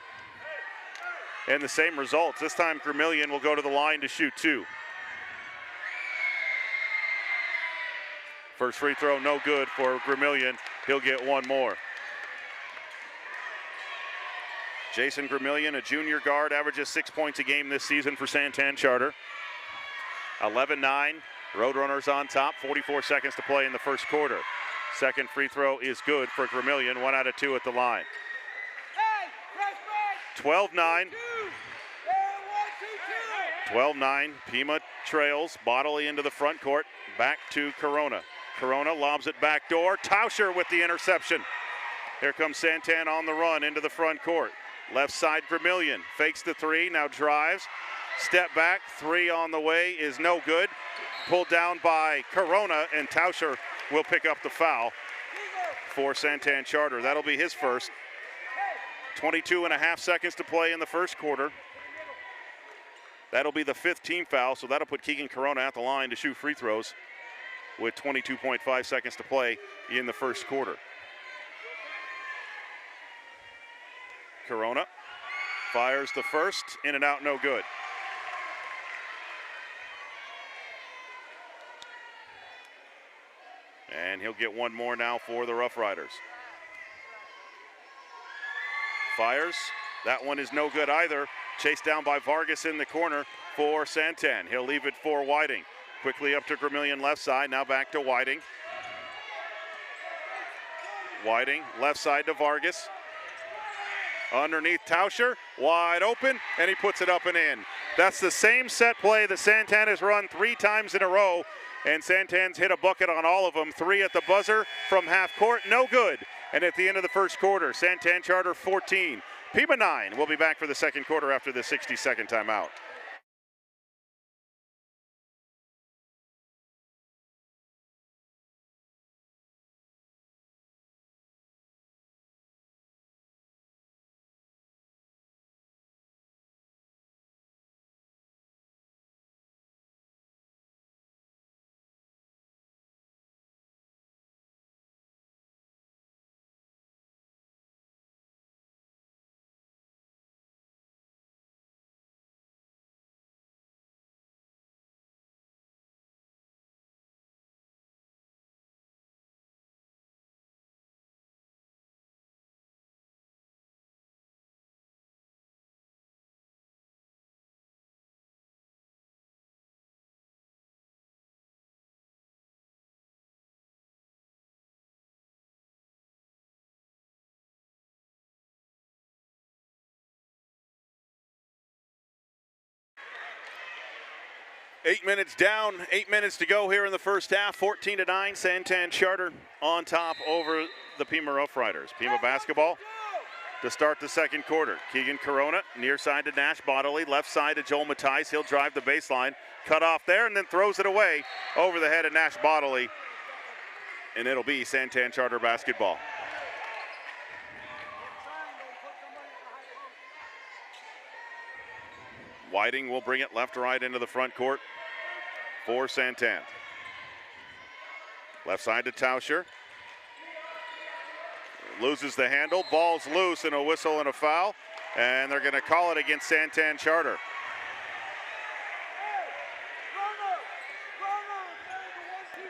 And the same results. This time Gramillion will go to the line to shoot 2. First free throw, no good for Gramillion. He'll get one more. Jason Gramillion, a junior guard, averages 6 points a game this season for San Tan Charter. 11-9, Roadrunners on top, 44 seconds to play in the first quarter. Second free throw is good for Gramillion, 1 out of 2 at the line. 12-9. 12-9, Pima trails, Bodley into the front court, back to Corona. Corona lobs it back door, Tauscher with the interception. Here comes San Tan on the run into the front court. Left side Gramillion, fakes the 3, now drives. Step back, 3 on the way is no good. Pulled down by Corona, and Tauscher will pick up the foul for San Tan Charter. That'll be his first. 22.5 seconds to play in the first quarter. That'll be the 5th team foul, so that'll put Keegan Corona at the line to shoot free throws with 22.5 seconds to play in the first quarter. Corona fires the first, in and out, no good. And he'll get one more now for the Rough Riders. Fires, that one is no good either. Chased down by Vargas in the corner for San Tan. He'll leave it for Whiting. Quickly up to Vermillion left side, now back to Whiting. Whiting, left side to Vargas. Underneath Tauscher, wide open, and he puts it up and in. That's the same set play that San Tan has run 3 times in a row, and San Tan's hit a bucket on all of them. 3 at the buzzer from half court, no good. And at the end of the first quarter, San Tan Charter 14, Pima 9. We'll be back for the second quarter after the 60-second timeout. Eight minutes down, 8 minutes to go here in the first half. 14-9, San Tan Charter on top over the Pima Rough Riders. Pima basketball to start the second quarter. Keegan Corona, near side to Nash Bodily, left side to Joel Matthijs. He'll drive the baseline, cut off there, and then throws it away over the head of Nash Bodily. And it'll be San Tan Charter basketball. Whiting will bring it left to right into the front court for San Tan. Left side to Tauscher. Loses the handle, ball's loose, and a whistle and a foul. And they're gonna call it against San Tan Charter.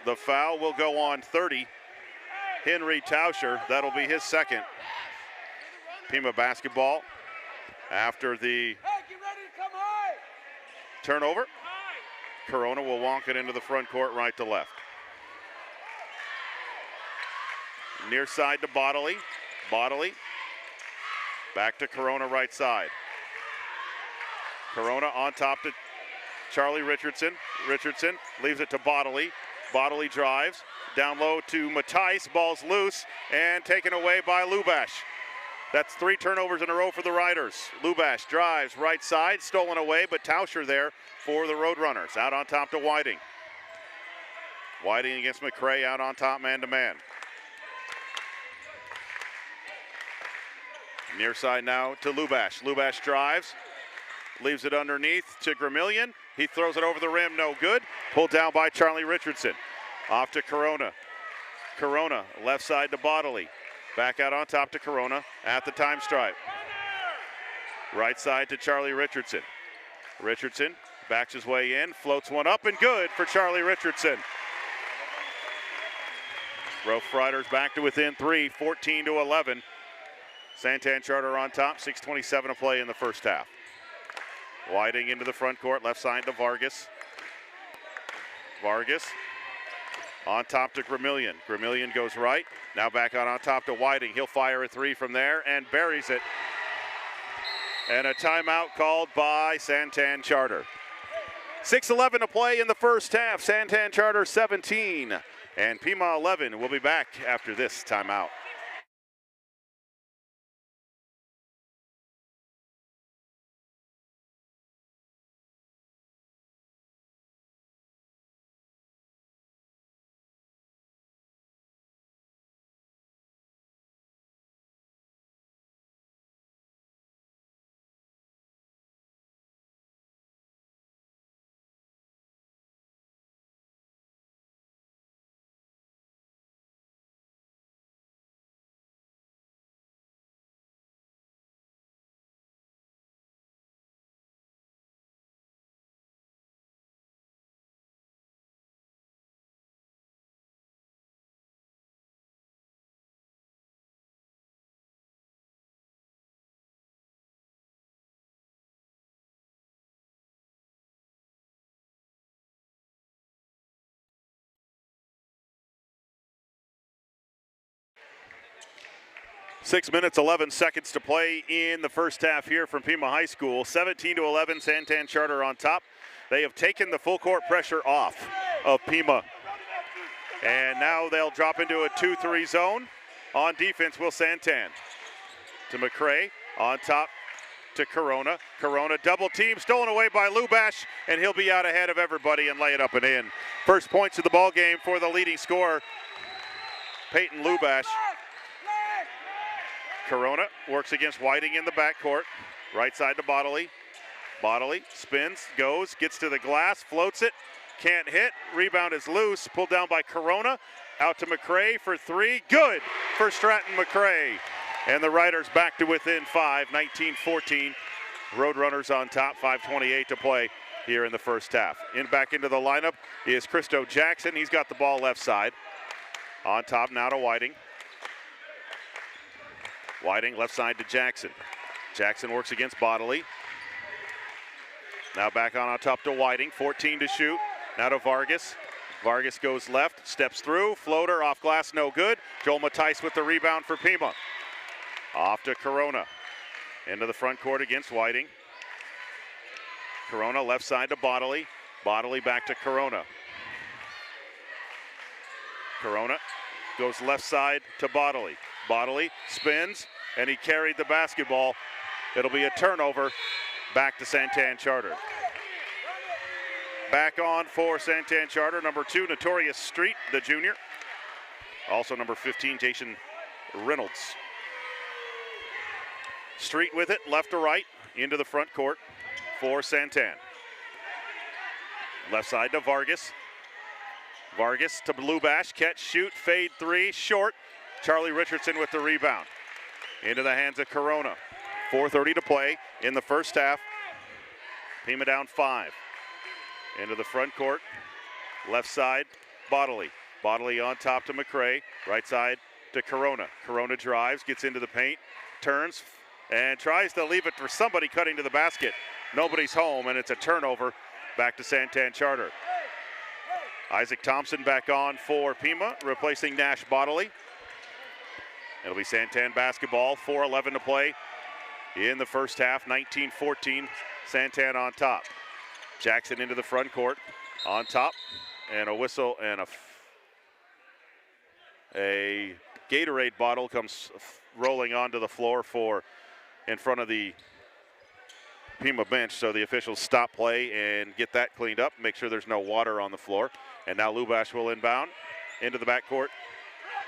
The foul will go on 30. Henry Tauscher, that'll be his second. Pima basketball after the turnover. Corona will walk it into the front court right to left. Near side to Bodily. Bodily back to Corona right side. Corona on top to Charlie Richardson. Richardson leaves it to Bodily. Bodily drives. Down low to Matthijs. Ball's loose and taken away by Lubash. That's 3 turnovers in a row for the Riders. Lubash drives right side, stolen away, but Tauscher there for the Roadrunners. Out on top to Whiting. Whiting against McCray, out on top man-to-man. Near side now to Lubash. Lubash drives, leaves it underneath to Vermillion. He throws it over the rim, no good. Pulled down by Charlie Richardson. Off to Corona. Corona, left side to Bodily. Back out on top to Corona at the time stripe. Right side to Charlie Richardson. Richardson backs his way in, floats one up and good for Charlie Richardson. Rough Riders back to within 3, 14-11. San Tan Charter on top, 6:27 to play in the first half. Whiting into the front court, left side to Vargas. Vargas on top to Vermillion. Vermillion goes right. Now back out on top to Whiting. He'll fire a 3 from there and buries it. And a timeout called by San Tan Charter. 6:11 to play in the first half. San Tan Charter 17 and Pima 11. We'll be back after this timeout. 6 minutes, 11 seconds to play in the first half here from Pima High School. 17-11, San Tan Charter on top. They have taken the full court pressure off of Pima. And now they'll drop into a 2-3 zone. On defense will San Tan. To McCray, on top to Corona. Corona double team, stolen away by Lubash, and he'll be out ahead of everybody and lay it up and in. First points of the ball game for the leading scorer, Peyton Lubash. Corona works against Whiting in the backcourt. Right side to Bodley. Bodley spins, goes, gets to the glass, floats it, can't hit. Rebound is loose, pulled down by Corona. Out to McCray for three. Good for Stratton McCray. And the Riders back to within 5, 19-14. Roadrunners on top, 5:28 to play here in the first half. Back into the lineup is Christo Jackson. He's got the ball left side. On top now to Whiting. Whiting left side to Jackson. Jackson works against Bodley. Now back on top to Whiting, 14 to shoot. Now to Vargas. Vargas goes left, steps through, floater off glass, no good. Joel Matthijs with the rebound for Pima. Off to Corona. Into the front court against Whiting. Corona left side to Bodley. Bodley back to Corona. Corona goes left side to Bodley. Bodley spins, and he carried the basketball. It'll be a turnover back to San Tan Charter. Back on for San Tan Charter, number 2, Notorious Street, the junior. Also number 15, Jason Reynolds. Street with it, left to right, into the front court for San Tan. Left side to Vargas. Vargas to Lubash, catch, shoot, fade three, short. Charlie Richardson with the rebound. Into the hands of Corona. 4:30 to play in the first half. Pima down 5. Into the front court. Left side, Bodley. Bodley on top to McCray. Right side to Corona. Corona drives, gets into the paint, turns, and tries to leave it for somebody cutting to the basket. Nobody's home, and it's a turnover back to San Tan Charter. Isaac Thompson back on for Pima, replacing Nash Bodley. It'll be San Tan basketball, 4:11 to play in the first half, 19-14, San Tan on top. Jackson into the front court, on top, and a whistle and a Gatorade bottle comes rolling onto the floor in front of the Pima bench, so the officials stop play and get that cleaned up, make sure there's no water on the floor. And now Lubash will inbound into the backcourt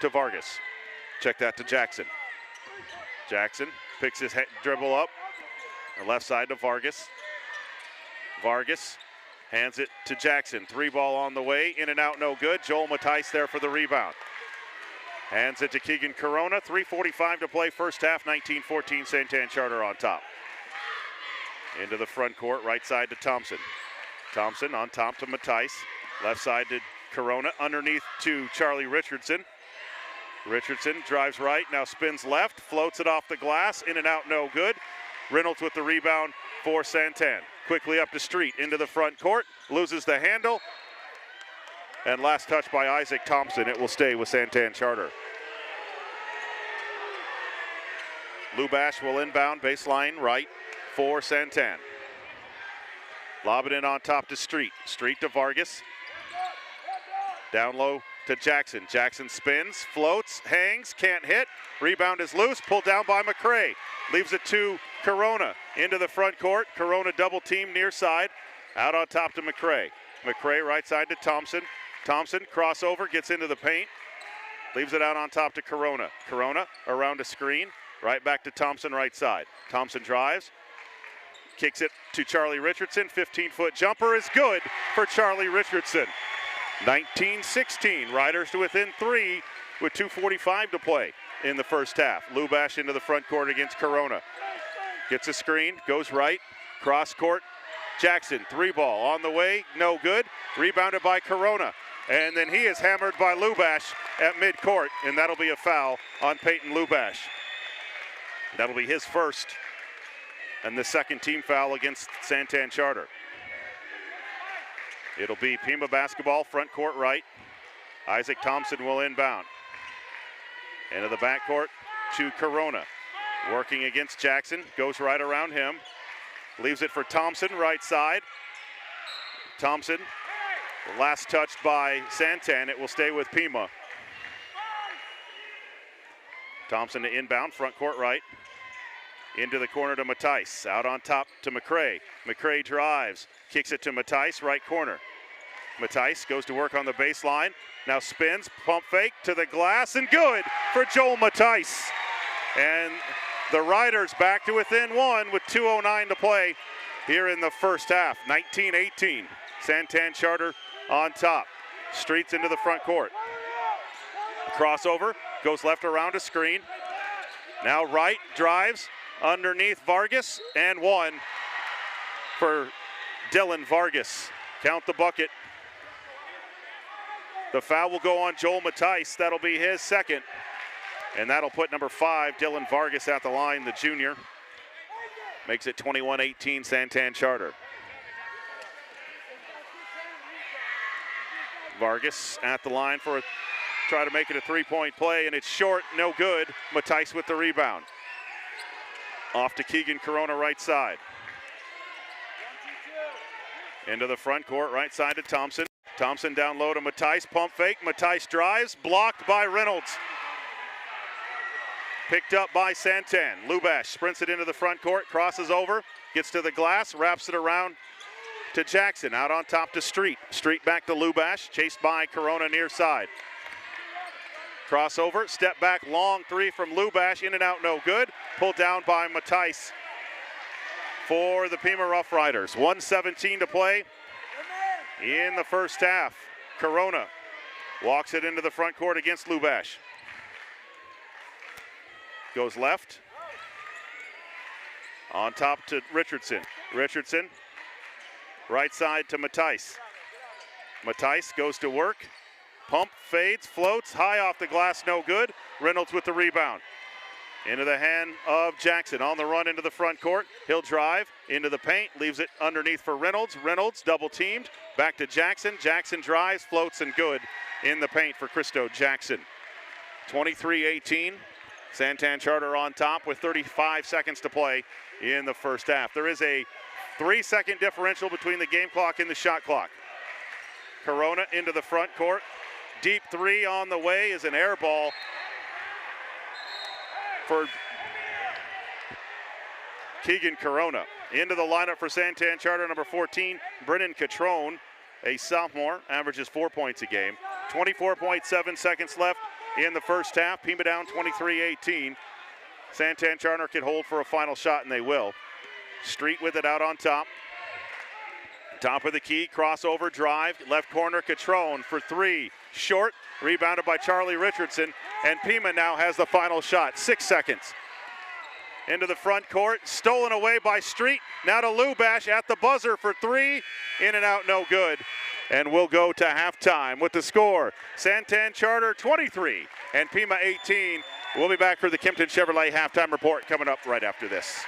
to Vargas. Check that to Jackson. Jackson picks his dribble up, and left side to Vargas. Vargas hands it to Jackson. 3-ball on the way, in and out, no good. Joel Matthijs there for the rebound. Hands it to Keegan Corona. 3:45 to play first half, 19-14, San Tan Charter on top. Into the front court, right side to Thompson. Thompson on top to Matthijs. Left side to Corona, underneath to Charlie Richardson. Richardson drives right, now spins left, floats it off the glass, in and out, no good. Reynolds with the rebound for San Tan. Quickly up to Street, into the front court, loses the handle. And last touch by Isaac Thompson, it will stay with San Tan Charter. Lubash will inbound, baseline right for San Tan. Lob it in on top to Street. Street to Vargas. Down low to Jackson. Jackson spins, floats, hangs, can't hit. Rebound is loose, pulled down by McCray. Leaves it to Corona into the front court. Corona double team near side. Out on top to McCray. McCray right side to Thompson. Thompson crossover, gets into the paint. Leaves it out on top to Corona. Corona around a screen. Right back to Thompson right side. Thompson drives. Kicks it to Charlie Richardson. 15-foot jumper is good for Charlie Richardson. 19-16, Riders to within 3 with 2:45 to play in the first half. Lubash into the front court against Corona. Gets a screen, goes right, cross court. Jackson, 3-ball on the way, no good. Rebounded by Corona. And then he is hammered by Lubash at midcourt, and that'll be a foul on Peyton Lubash. That'll be his first and the second team foul against San Tan Charter. It'll be Pima basketball, front court right. Isaac Thompson will inbound. Into the backcourt to Corona. Working against Jackson, goes right around him. Leaves it for Thompson, right side. Thompson, last touched by Santan. It will stay with Pima. Thompson to inbound, front court right. Into the corner to Matthijs. Out on top to McCray. McCray drives, kicks it to Matthijs, right corner. Matthijs goes to work on the baseline. Now spins, pump fake to the glass, and good for Joel Matthijs. And the Riders back to within one with 2:09 to play here in the first half. 19-18. Santan Charter on top. Streets into the front court. Crossover, goes left around a screen. Now right, drives underneath Vargas, and one for Dylan Vargas. Count the bucket. The foul will go on Joel Matthijs. That'll be his second. And that'll put number 5, Dylan Vargas, at the line, the junior. Makes it 21-18 Santan Charter. Vargas at the line for try to make it a three-point play, and it's short, no good. Matthijs with the rebound. Off to Keegan Corona, right side. Into the front court, right side to Thompson. Thompson down low to Matthijs, pump fake. Matthijs drives, blocked by Reynolds. Picked up by Santan. Lubash sprints it into the front court, crosses over, gets to the glass, wraps it around to Jackson. Out on top to Street. Street back to Lubash, chased by Corona near side. Crossover, step back, long three from Lubash, in and out, no good. Pulled down by Matthijs for the Pima Rough Riders. 1:17 to play in the first half. Corona walks it into the front court against Lubash. Goes left. On top to Richardson. Richardson, right side to Matthijs. Matthijs goes to work. Pump, fades, floats, high off the glass, no good. Reynolds with the rebound. Into the hand of Jackson, on the run into the front court. He'll drive into the paint, leaves it underneath for Reynolds. Reynolds double teamed, back to Jackson. Jackson drives, floats, and good in the paint for Christo Jackson. 23-18. Santan Charter on top with 35 seconds to play in the first half. There is a 3-second differential between the game clock and the shot clock. Corona into the front court. Deep three on the way is an air ball for Keegan Corona. Into the lineup for Santan Charter, number 14, Brennan Catrone, a sophomore, averages 4 points a game. 24.7 seconds left in the first half. Pima down 23-18. Santan Charter can hold for a final shot, and they will. Street with it out on top. Top of the key, crossover drive, left corner, Catrone for three. Short, rebounded by Charlie Richardson, and Pima now has the final shot. 6 seconds. Into the front court, stolen away by Street. Now to Lubash at the buzzer for three. In and out, no good. And we'll go to halftime with the score. Santan Charter 23 and Pima 18. We'll be back for the Kimpton Chevrolet halftime report coming up right after this.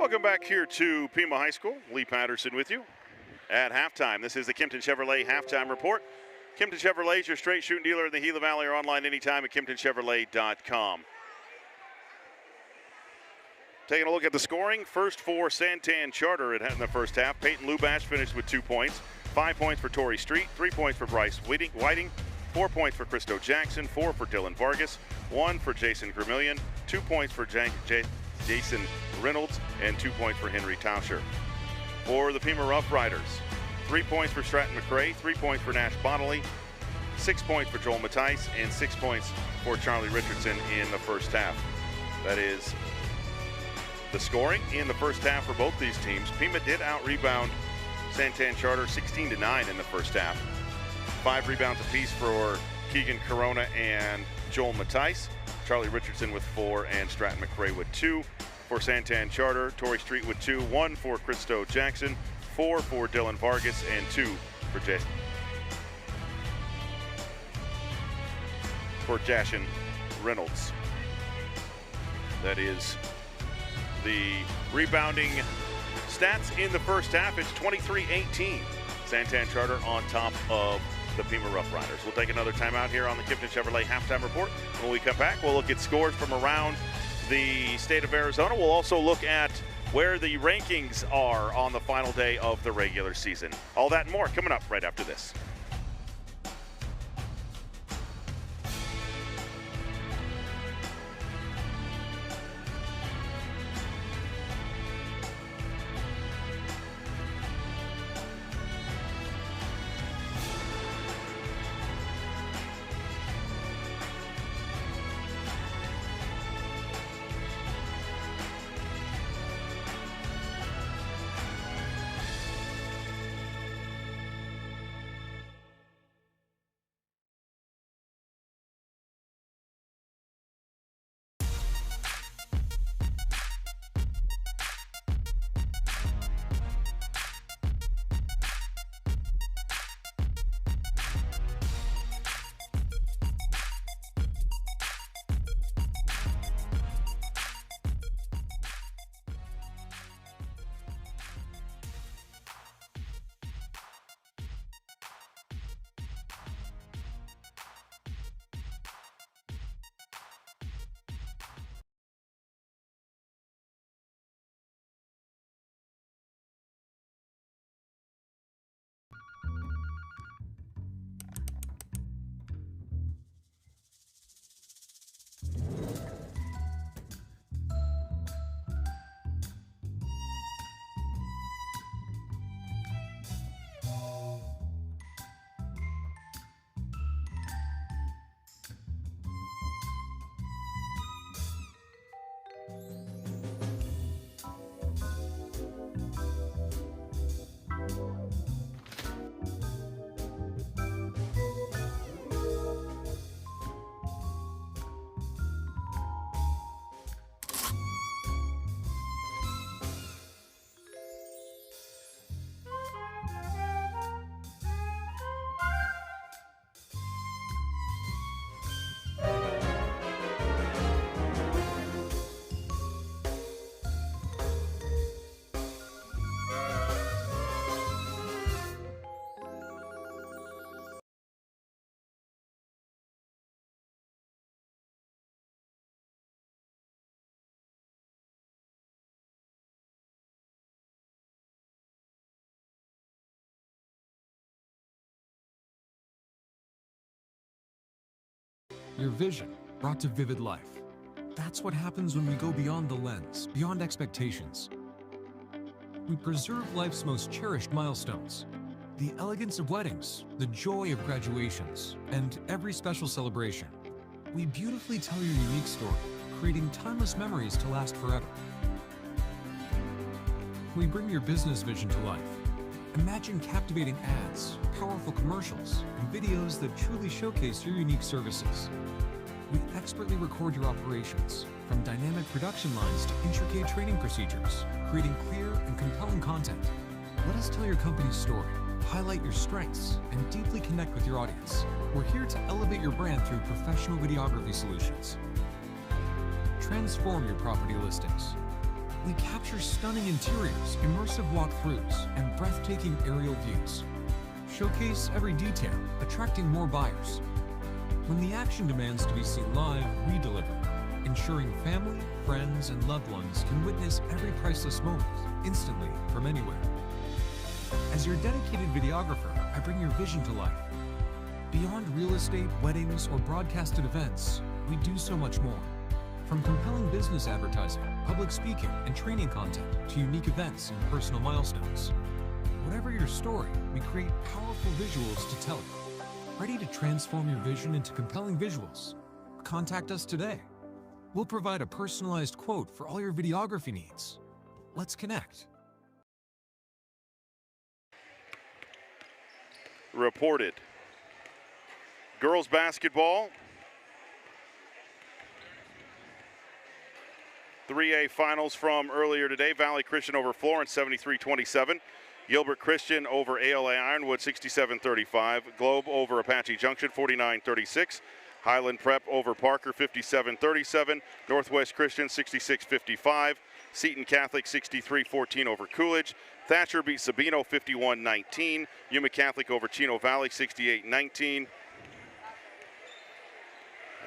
Welcome back here to Pima High School. Lee Patterson with you at halftime. This is the Kimpton Chevrolet halftime report. Kimpton Chevrolet is your straight shooting dealer in the Gila Valley, or online anytime at KimptonChevrolet.com. Taking a look at the scoring, first for San Tan Charter in the first half. Peyton Lubash finished with 2 points. 5 points for Tori Street, 3 points for Bryce Whiting, 4 points for Christo Jackson, 4 for Dylan Vargas, 1 for Jason Gramillion, 2 points for Jason Reynolds, and 2 points for Henry Tauscher. For the Pima Rough Riders, 3 points for Stratton McRae, 3 points for Nash Bonnelly, 6 points for Joel Mattice, and 6 points for Charlie Richardson in the first half. That is the scoring in the first half for both these teams. Pima did out-rebound San Tan Charter 16-9 in the first half. 5 rebounds apiece for Keegan Corona and Joel Mattice. Charlie Richardson with 4 and Stratton McRae with 2. For San Tan Charter, Tori Street with 2, 1 for Christo Jackson, 4 for Dylan Vargas, and 2 for Jashin Reynolds. That is the rebounding stats in the first half. It's 23-18. San Tan Charter on top of the Pima Rough Riders. We'll take another timeout here on the Kimpton Chevrolet halftime report. When we come back, we'll look at scores from around the state of Arizona. We'll also look at where the rankings are on the final day of the regular season. All that and more coming up right after this. Your vision brought to vivid life. That's what happens when we go beyond the lens, beyond expectations. We preserve life's most cherished milestones. The elegance of weddings, the joy of graduations, and every special celebration. We beautifully tell your unique story, creating timeless memories to last forever. We bring your business vision to life. Imagine captivating ads, powerful commercials, and videos that truly showcase your unique services. We expertly record your operations, from dynamic production lines to intricate training procedures, creating clear and compelling content. Let us tell your company's story, highlight your strengths, and deeply connect with your audience. We're here to elevate your brand through professional videography solutions. Transform your property listings. We capture stunning interiors, immersive walkthroughs, and breathtaking aerial views. Showcase every detail, attracting more buyers. When the action demands to be seen live, we deliver, ensuring family, friends, and loved ones can witness every priceless moment instantly from anywhere. As your dedicated videographer, I bring your vision to life. Beyond real estate, weddings, or broadcasted events, we do so much more. From compelling business advertising, public speaking, and training content to unique events and personal milestones. Whatever your story, we create powerful visuals to tell it. Ready to transform your vision into compelling visuals? Contact us today. We'll provide a personalized quote for all your videography needs. Let's connect. Reported. Girls basketball. 3A finals from earlier today. Valley Christian over Florence 73-27. Gilbert Christian over ALA Ironwood 67-35. Globe over Apache Junction 49-36. Highland Prep over Parker 57-37. Northwest Christian 66-55. Seton Catholic 63-14 over Coolidge. Thatcher beat Sabino 51-19. Yuma Catholic over Chino Valley 68-19.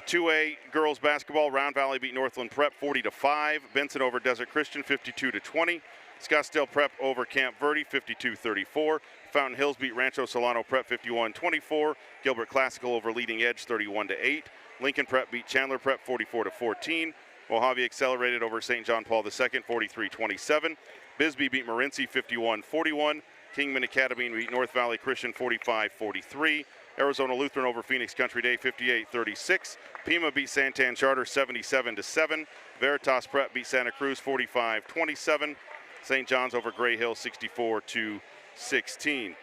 2A girls basketball, Round Valley beat Northland Prep 40-5. Benson over Desert Christian 52-20. Scottsdale Prep over Camp Verde 52-34. Fountain Hills beat Rancho Solano Prep 51-24. Gilbert Classical over Leading Edge 31-8. Lincoln Prep beat Chandler Prep 44-14. Mojave Accelerated over St. John Paul II 43-27. Bisbee beat Morenci 51-41. Kingman Academy beat North Valley Christian 45-43. Arizona Lutheran over Phoenix Country Day 58-36. Pima beat San Tan Charter 77-7. Veritas Prep beat Santa Cruz 45-27. St. John's over Gray Hill 64-16.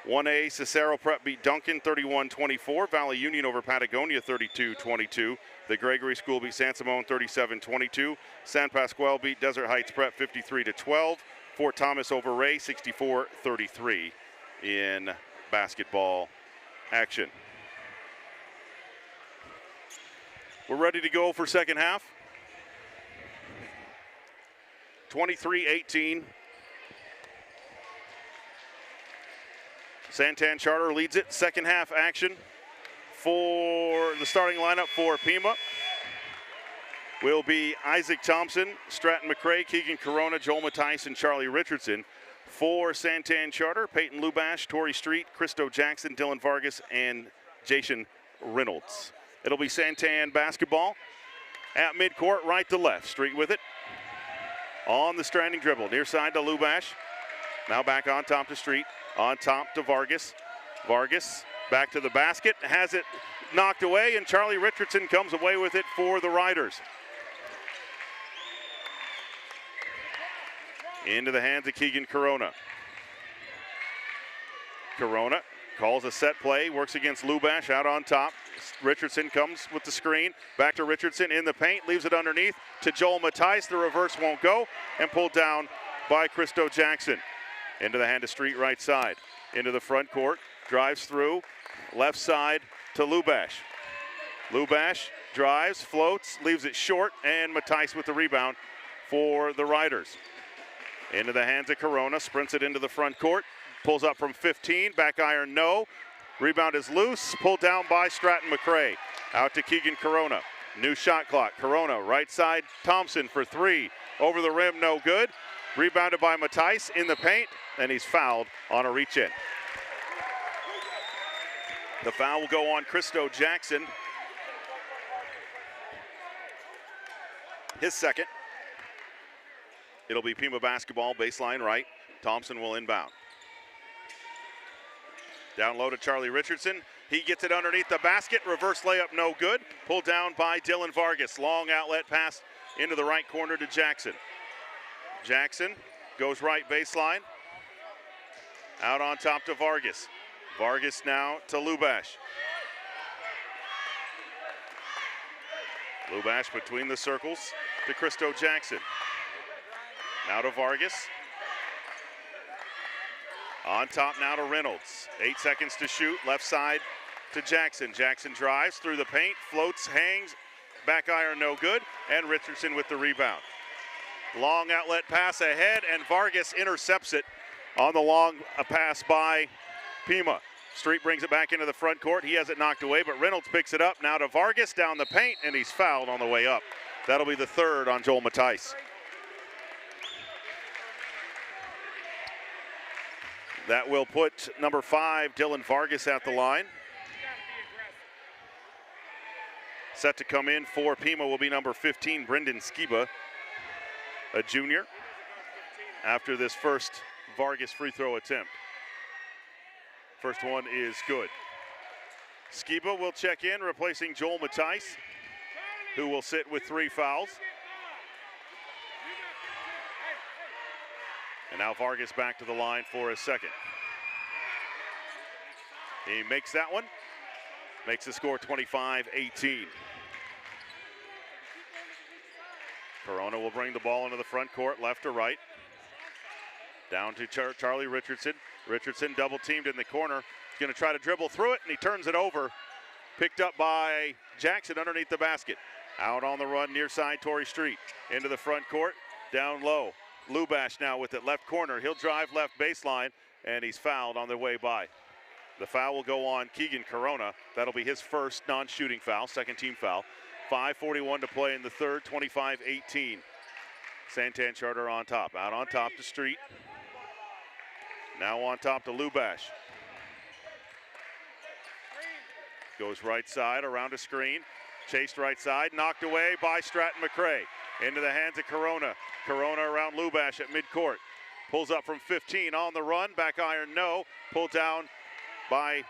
1A Cicero Prep beat Duncan 31-24. Valley Union over Patagonia 32-22. The Gregory School beat San Simon 37-22. San Pasqual beat Desert Heights Prep 53-12. Fort Thomas over Ray 64-33 in basketball action. We're ready to go for second half. 23-18. San Tan Charter leads it. Second half action for the starting lineup for Pima will be Isaac Thompson, Stratton McCrae, Keegan Corona, Joel Mattice, and Charlie Richardson. For San Tan Charter, Peyton Lubash, Torrey Street, Christo Jackson, Dylan Vargas, and Jason Reynolds. It'll be San Tan basketball at midcourt, right to left. Street with it. On the stranding dribble, near side to Lubash. Now back on top to Street. On top to Vargas. Vargas back to the basket, has it knocked away, and Charlie Richardson comes away with it for the Riders. Into the hands of Keegan Corona. Corona calls a set play, works against Lubash out on top. Richardson comes with the screen, back to Richardson in the paint, leaves it underneath to Joel Mattice. The reverse won't go, and pulled down by Christo Jackson. Into the hand of Street right side, into the front court, drives through, left side to Lubash. Lubash drives, floats, leaves it short, and Mattice with the rebound for the Riders. Into the hands of Corona, sprints it into the front court, pulls up from 15, back iron no. Rebound is loose, pulled down by Stratton McCrae. Out to Keegan Corona. New shot clock. Corona, right side, Thompson for three. Over the rim, no good. Rebounded by Mattice in the paint, and he's fouled on a reach in. The foul will go on Christo Jackson. His second. It'll be Pima basketball, baseline right. Thompson will inbound. Down low to Charlie Richardson. He gets it underneath the basket. Reverse layup, no good. Pulled down by Dylan Vargas. Long outlet pass into the right corner to Jackson. Jackson goes right baseline. Out on top to Vargas. Vargas now to Lubash. Lubash between the circles to Christo Jackson. Now to Vargas. On top now to Reynolds. 8 seconds to shoot. Left side to Jackson. Jackson drives through the paint, floats, hangs. Back iron no good. And Richardson with the rebound. Long outlet pass ahead, and Vargas intercepts it on the long pass by Pima. Street brings it back into the front court. He has it knocked away, but Reynolds picks it up. Now to Vargas down the paint, and he's fouled on the way up. That'll be the third on Joel Matthijs. That will put number 5, Dylan Vargas, at the line. Set to come in for Pima will be number 15, Brendan Skiba, a junior, after this first Vargas free throw attempt. First one is good. Skiba will check in, replacing Joel Matthijs, who will sit with 3 fouls. And now Vargas back to the line for a second. He makes that one, makes the score 25-18. Corona will bring the ball into the front court, left to right. Down to Charlie Richardson. Richardson double teamed in the corner. He's going to try to dribble through it, and he turns it over. Picked up by Jackson underneath the basket. Out on the run near side, Torrey Street. Into the front court, down low. Lubash now with it, left corner. He'll drive left baseline, and he's fouled on the way by. The foul will go on Keegan Corona. That'll be his first non-shooting foul, second team foul. 5:41 to play in the third, 25-18. San Tan Charter on top. Out on top to Street. Now on top to Lubash. Goes right side, around a screen. Chased right side, knocked away by Stratton McCray. Into the hands of Corona. Corona around Lubash at midcourt. Pulls up from 15 on the run. Back iron, no. Pulled down by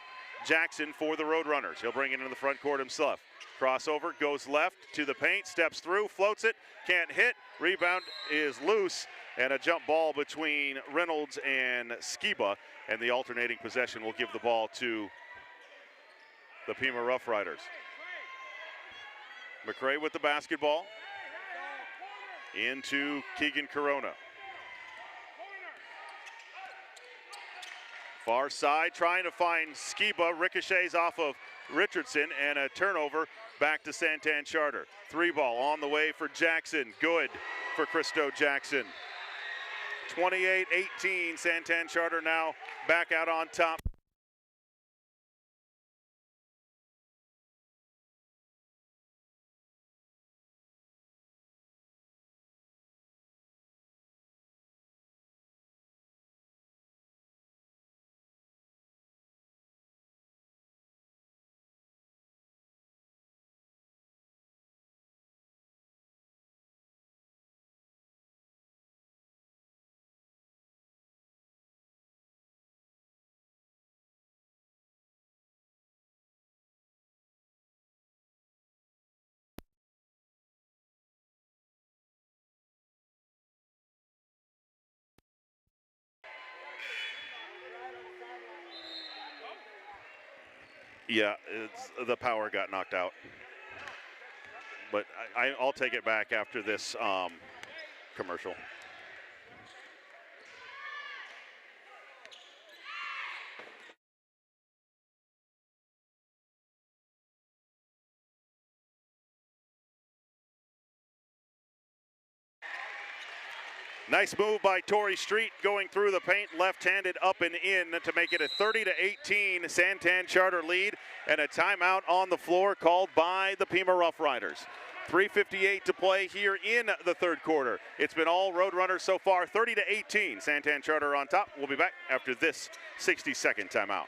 Jackson for the Roadrunners. He'll bring it into the front court himself. Crossover, goes left to the paint, steps through, floats it, can't hit. Rebound is loose, and a jump ball between Reynolds and Skiba, and the alternating possession will give the ball to the Pima Rough Riders. McCray with the basketball. Into Keegan Corona. Far side, trying to find Skiba, ricochets off of Richardson, and a turnover back to San Tan Charter. 3-ball on the way for Jackson, good for Christo Jackson. 28-18, San Tan Charter now back out on top. Yeah, the power got knocked out. But I'll take it back after this commercial. Nice move by Torrey Street, going through the paint, left-handed up and in to make it a 30-18 San Tan Charter lead, and a timeout on the floor called by the Pima Rough Riders. 3:58 to play here in the third quarter. It's been all Roadrunners so far, 30-18. San Tan Charter on top. We'll be back after this 60-second timeout.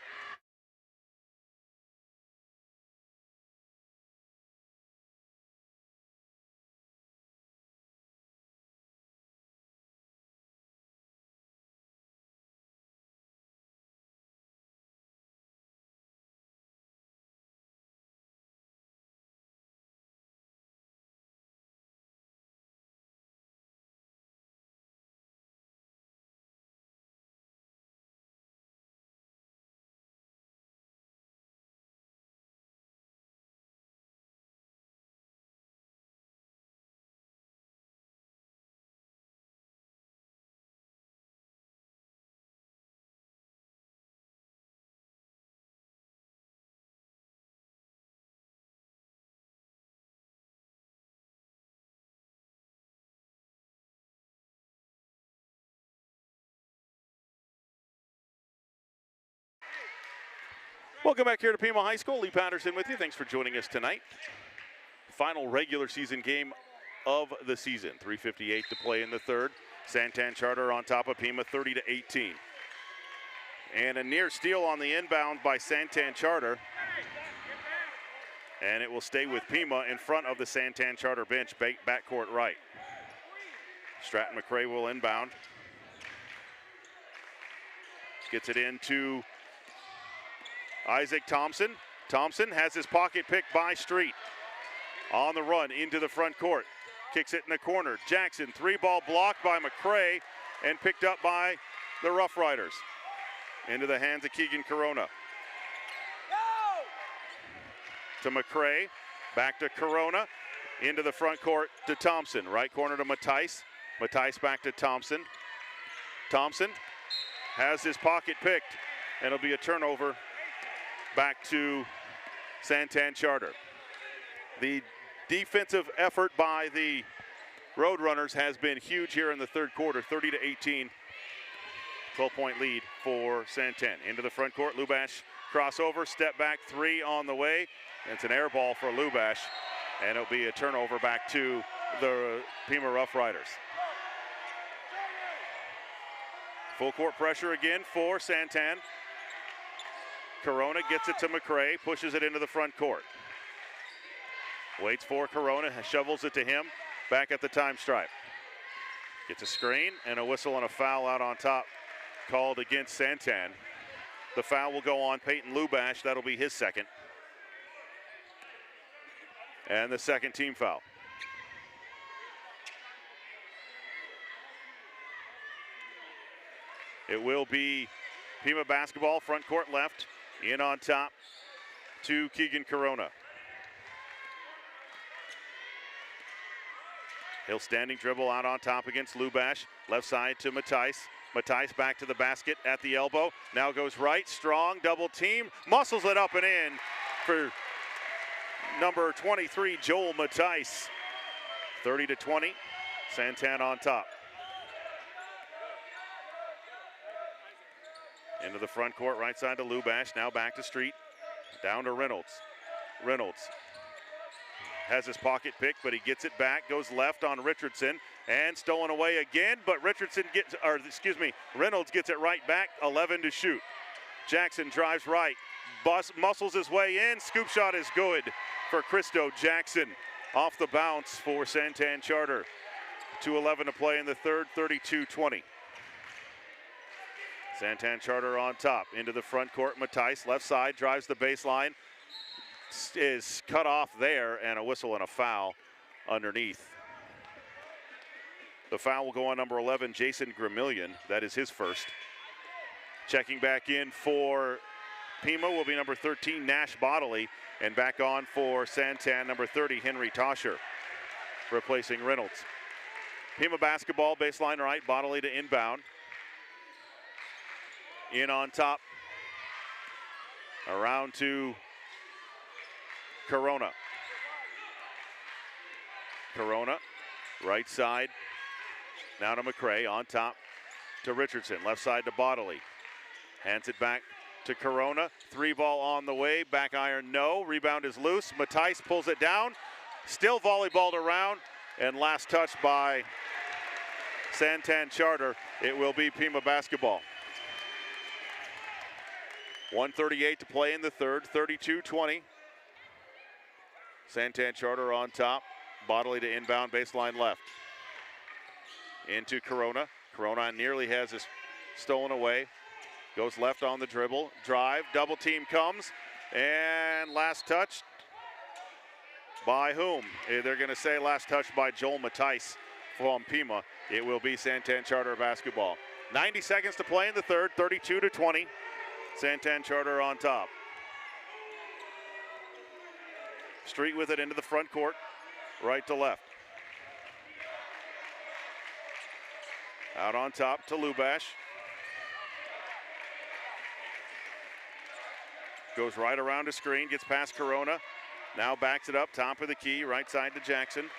Welcome back here to Pima High School. Lee Patterson with you. Thanks for joining us tonight. Final regular season game of the season. 3:58 to play in the third. San Tan Charter on top of Pima 30-18. And a near steal on the inbound by San Tan Charter. And it will stay with Pima in front of the San Tan Charter bench, backcourt right. Stratton McCray will inbound. Gets it into Isaac Thompson. Thompson has his pocket picked by Street. On the run into the front court. Kicks it in the corner. Jackson, 3-ball blocked by McCray and picked up by the Rough Riders. Into the hands of Keegan Corona. To McCray, back to Corona. Into the front court to Thompson. Right corner to Matthijs. Matthijs back to Thompson. Thompson has his pocket picked, and it'll be a turnover back to San Tan Charter. The defensive effort by the Roadrunners has been huge here in the third quarter, 30-18. 12-point lead for San Tan. Into the front court, Lubash crossover, step back three on the way. It's an air ball for Lubash, and it'll be a turnover back to the Pima Rough Riders. Full court pressure again for San Tan. Corona gets it to McCray, pushes it into the front court. Waits for Corona, shovels it to him, back at the time stripe. Gets a screen and a whistle and a foul out on top called against San Tan. The foul will go on Peyton Lubash, that'll be his second. And the second team foul. It will be Pima basketball, front court left, in on top to Keegan Corona. He'll standing dribble out on top against Lubash. Left side to Matthijs. Matthijs back to the basket at the elbow. Now goes right, strong, double team. Muscles it up and in for number 23, Joel Matthijs. 30-20, San Tan on top. Into the front court, right side to Lubash. Now back to Street. Down to Reynolds. Reynolds has his pocket picked, but he gets it back. Goes left on Richardson and stolen away again. But Reynolds gets it right back. 11 to shoot. Jackson drives right. Muscles his way in. Scoop shot is good for Christo Jackson. Off the bounce for San Tan Charter. 2:11 to play in the third. 32-20. San Tan Charter on top. Into the front court, Matthijs, left side, drives the baseline. Is cut off there, and a whistle and a foul underneath. The foul will go on number 11, Jason Gramillion. That is his first. Checking back in for Pima will be number 13, Nash Bodley. And back on for San Tan, number 30, Henry Tosher, replacing Reynolds. Pima basketball, baseline right, Bodley to inbound. In on top, around to Corona. Corona, right side, now to McCray, on top to Richardson, left side to Bodley. Hands it back to Corona, 3-ball on the way, back iron no, rebound is loose, Matthijs pulls it down, still volleyballed around, and last touch by San Tan Charter. It will be Pima basketball. 1:38 to play in the third, 32-20. San Tan Charter on top. Bodley to inbound, baseline left. Into Corona. Corona nearly has this stolen away. Goes left on the dribble. Drive, double team comes. And last touch by whom? They're going to say last touch by Joel Matthijs from Pima. It will be San Tan Charter basketball. 90 seconds to play in the third, 32-20. San Tan Charter on top. Street with it into the front court, right to left. Out on top to Lubash. Goes right around the screen, gets past Corona. Now backs it up, top of the key, right side to Jackson.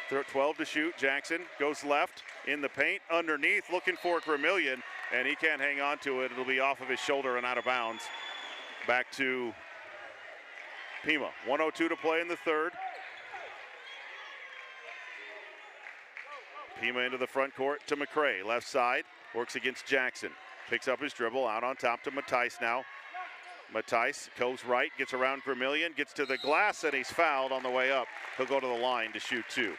12 to shoot, Jackson goes left in the paint, underneath, looking for Gramillion, and he can't hang on to it. It'll be off of his shoulder and out of bounds. back to Pima. 1:02 to play in the third. Pima into the front court to McCray. Left side, works against Jackson. Picks up his dribble, out on top to Matthijs now. Matthijs goes right, gets around Vermillion, gets to the glass, and he's fouled on the way up. He'll go to the line to shoot 2.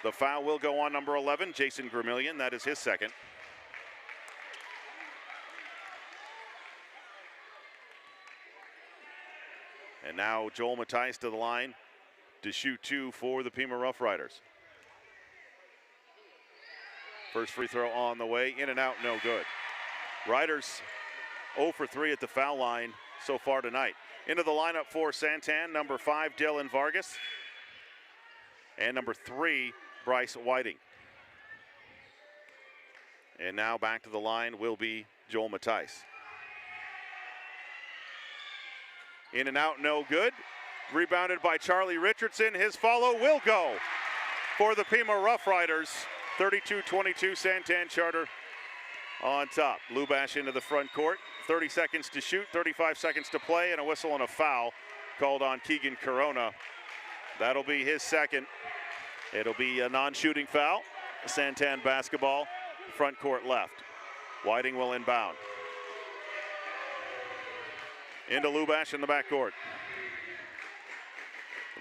The foul will go on number 11, Jason Vermillion. That is his second. And now Joel Matthijs to the line to shoot 2 for the Pima Rough Riders. First free throw on the way, in and out, no good. Riders 0 for 3 at the foul line so far tonight. Into the lineup for San Tan, number 5, Dylan Vargas, and number 3, Bryce Whiting. And now back to the line will be Joel Matthijs. In and out, no good. Rebounded by Charlie Richardson. His follow will go for the Pima Rough Riders. 32-22 San Tan Charter on top. Lubash into the front court. 30 seconds to shoot, 35 seconds to play, and a whistle and a foul called on Keegan Corona. That'll be his second. It'll be a non-shooting foul. San Tan basketball, front court left. Whiting will inbound. Into Lubash in the backcourt.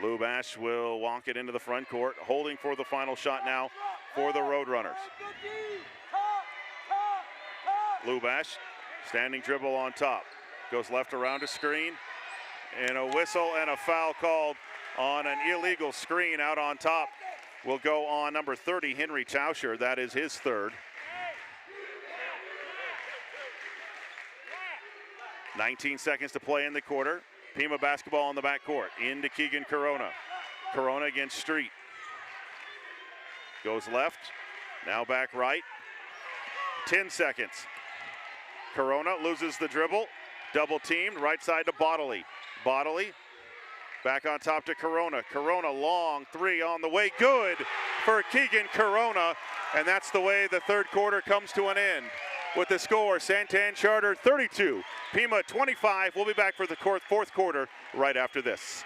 Lubash will walk it into the front court, holding for the final shot now for the Roadrunners. Lubash, standing dribble on top. Goes left around a screen, and a whistle and a foul called on an illegal screen out on top. Will go on number 30, Henry Tauscher. That is his third. 19 seconds to play in the quarter. Pima basketball in the backcourt. Into Keegan Corona. Corona against Street. Goes left. Now back right. 10 seconds. Corona loses the dribble. Double teamed. Right side to Bodley. Bodley back on top to Corona. Corona long three on the way. Good for Keegan Corona. And that's the way the third quarter comes to an end. With the score, San Tan Charter 32, Pima 25. We'll be back for the fourth quarter right after this.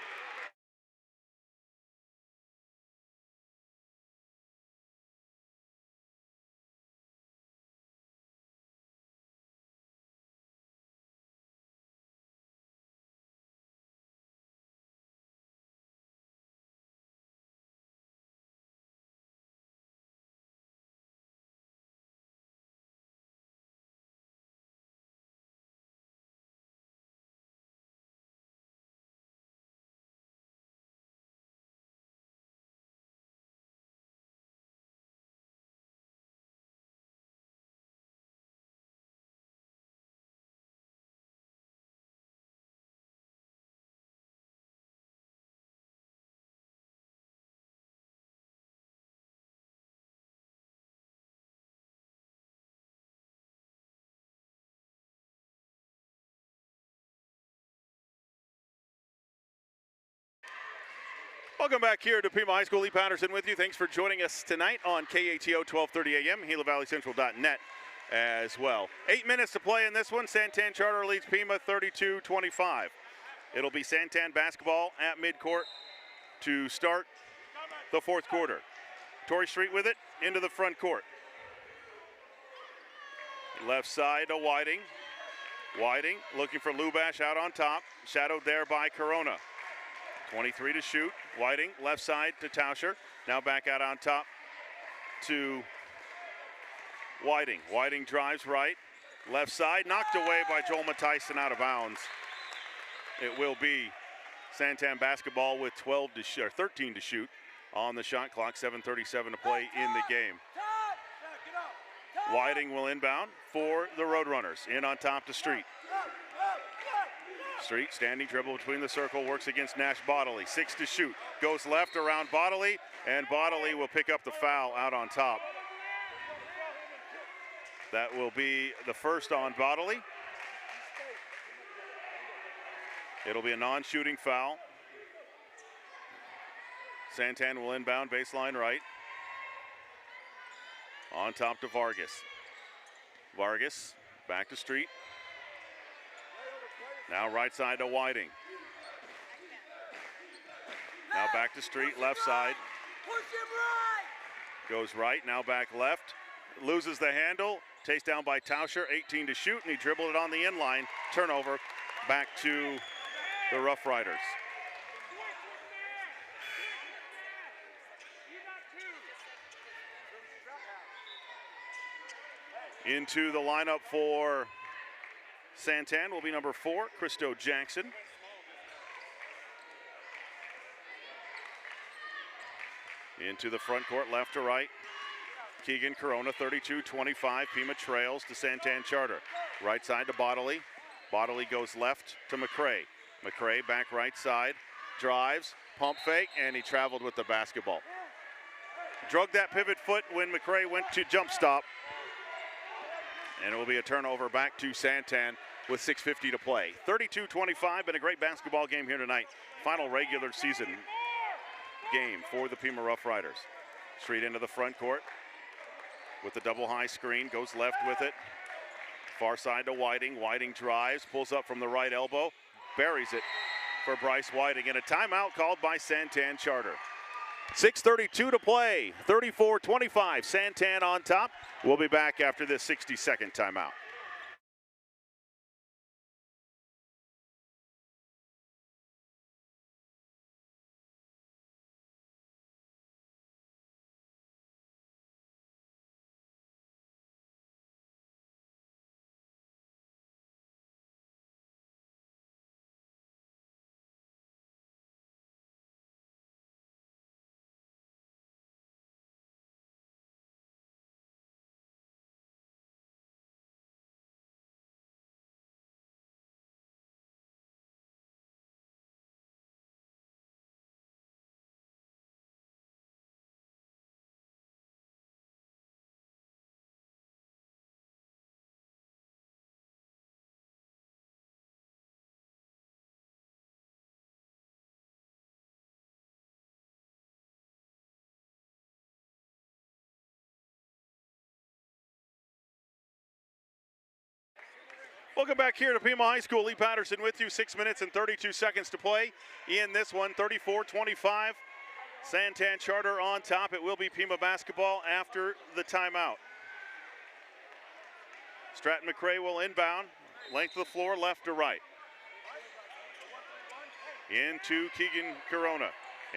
Welcome back here to Pima High School. Lee Patterson with you. Thanks for joining us tonight on KATO 1230 AM, GilaValleyCentral.net as well. 8 minutes to play in this one. San Tan Charter leads Pima 32-25. It'll be San Tan basketball at midcourt to start the fourth quarter. Torrey Street with it into the front court. Left side to Whiting. Whiting looking for Lubash out on top. Shadowed there by Corona. 23 to shoot. Whiting, left side to Tauscher. Now back out on top to Whiting. Whiting drives right. Left side, knocked away by Joel Matthijs and out of bounds. It will be San Tan basketball with 13 to shoot on the shot clock. 7:37 to play in the game. Whiting will inbound for the Roadrunners. In on top to Street. Street, standing dribble between the circle, works against Nash Bodley. 6 to shoot. Goes left around Bodley, and Bodley will pick up the foul out on top. That will be the first on Bodley. It'll be a non-shooting foul. San Tan will inbound baseline right. On top to Vargas. Vargas back to Street. Now right side to Whiting. Now back to Street, left side. Goes right, now back left. Loses the handle. Takes down by Tauscher, 18 to shoot, and he dribbled it on the inline. Turnover back to the Rough Riders. Into the lineup for San Tan will be number 4, Christo Jackson. Into the front court, left to right. Keegan Corona, 32-25. Pima trails to San Tan Charter. Right side to Bodley. Bodley goes left to McCray. McCray back right side, drives, pump fake, and he traveled with the basketball. Drug that pivot foot when McCray went to jump stop. And it will be a turnover back to San Tan with 6:50 to play. 32-25, been a great basketball game here tonight. Final regular season game for the Pima Rough Riders. Street into the front court with the double high screen, goes left with it. Far side to Whiting. Whiting drives, pulls up from the right elbow, buries it for Bryce Whiting, and a timeout called by San Tan Charter. 6:32 to play, 34-25, San Tan on top. We'll be back after this 60-second timeout. Welcome back here to Pima High School. Lee Patterson with you. 6 minutes and 32 seconds to play in this one. 34-25. San Tan Charter on top. It will be Pima basketball after the timeout. Stratton McCray will inbound. Length of the floor, left to right. Into Keegan Corona.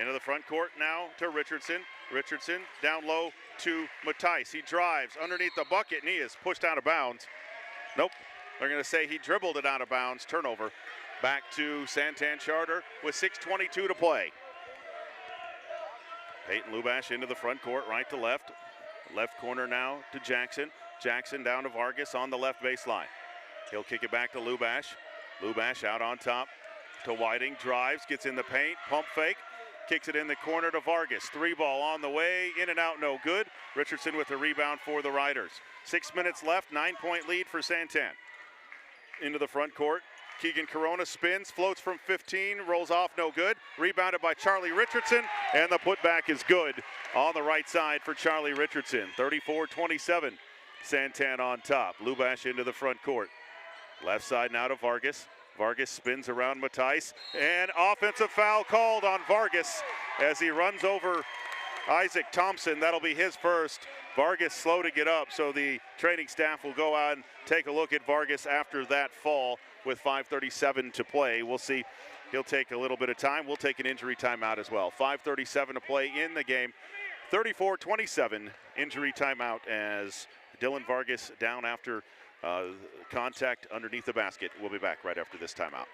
Into the front court now to Richardson. Richardson down low to Matthijs. He drives underneath the bucket and he is pushed out of bounds. Nope. They're going to say he dribbled it out of bounds. Turnover back to San Tan Charter with 6:22 to play. Peyton Lubash into the front court, right to left. Left corner now to Jackson. Jackson down to Vargas on the left baseline. He'll kick it back to Lubash. Lubash out on top to Whiting. Drives, gets in the paint, pump fake. Kicks it in the corner to Vargas. 3-ball on the way, in and out, no good. Richardson with the rebound for the Riders. 6 minutes left, 9-point lead for San Tan. Into the front court. Keegan Corona spins, floats from 15, rolls off, no good. Rebounded by Charlie Richardson, and the putback is good on the right side for Charlie Richardson. 34-27, San Tan on top. Lubash into the front court. Left side now to Vargas. Vargas spins around Matthijs, and offensive foul called on Vargas as he runs over Isaac Thompson. That'll be his first. Vargas slow to get up, so the training staff will go out and take a look at Vargas after that fall with 5:37 to play. We'll see. He'll take a little bit of time. We'll take an injury timeout as well. 5:37 to play in the game. 34-27 injury timeout as Dylan Vargas down after contact underneath the basket. We'll be back right after this timeout.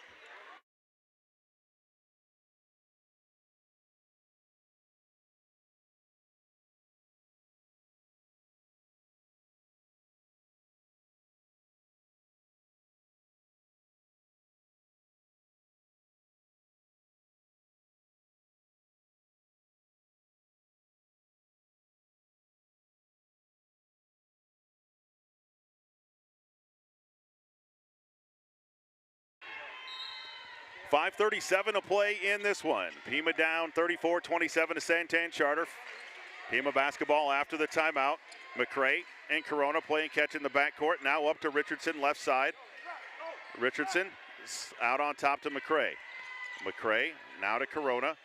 .537 to play in this one. Pima down 34-27 to San Tan Charter. Pima basketball after the timeout. McCray and Corona playing catch in the backcourt. Now up to Richardson, left side. Richardson out on top to McCray. McCray now to Corona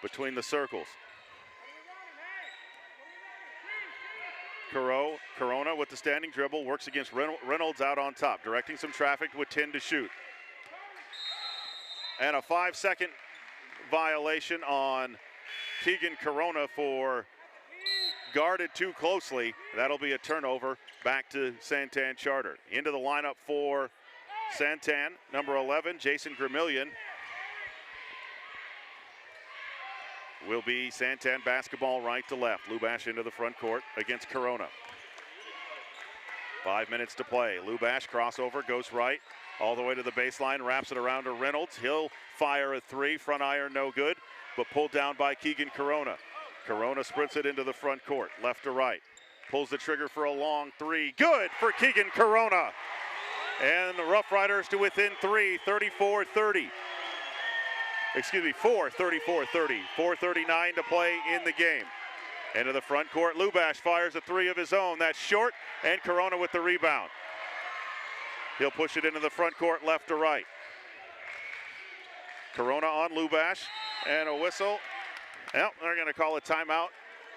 between the circles. Corona with the standing dribble, works against Reynolds out on top, directing some traffic with 10 to shoot. And a 5-second violation on Keegan Corona for guarded too closely. That'll be a turnover back to San Tan Charter. Into the lineup for San Tan, number 11, Jason Gramillion. Will be San Tan basketball right to left. Lubash into the front court against Corona. 5 minutes to play. Lubash crossover, goes right, all the way to the baseline, wraps it around to Reynolds. He'll fire a three, front iron no good, but pulled down by Keegan Corona. Corona sprints it into the front court, left to right. Pulls the trigger for a long three. Good for Keegan Corona. And the Rough Riders to within three, 34-30. Excuse me, 34-30. 4:39 to play in the game. Into the front court, Lubash fires a three of his own. That's short, and Corona with the rebound. He'll push it into the front court, left to right. Corona on Lubash, and a whistle. Well, they're going to call a timeout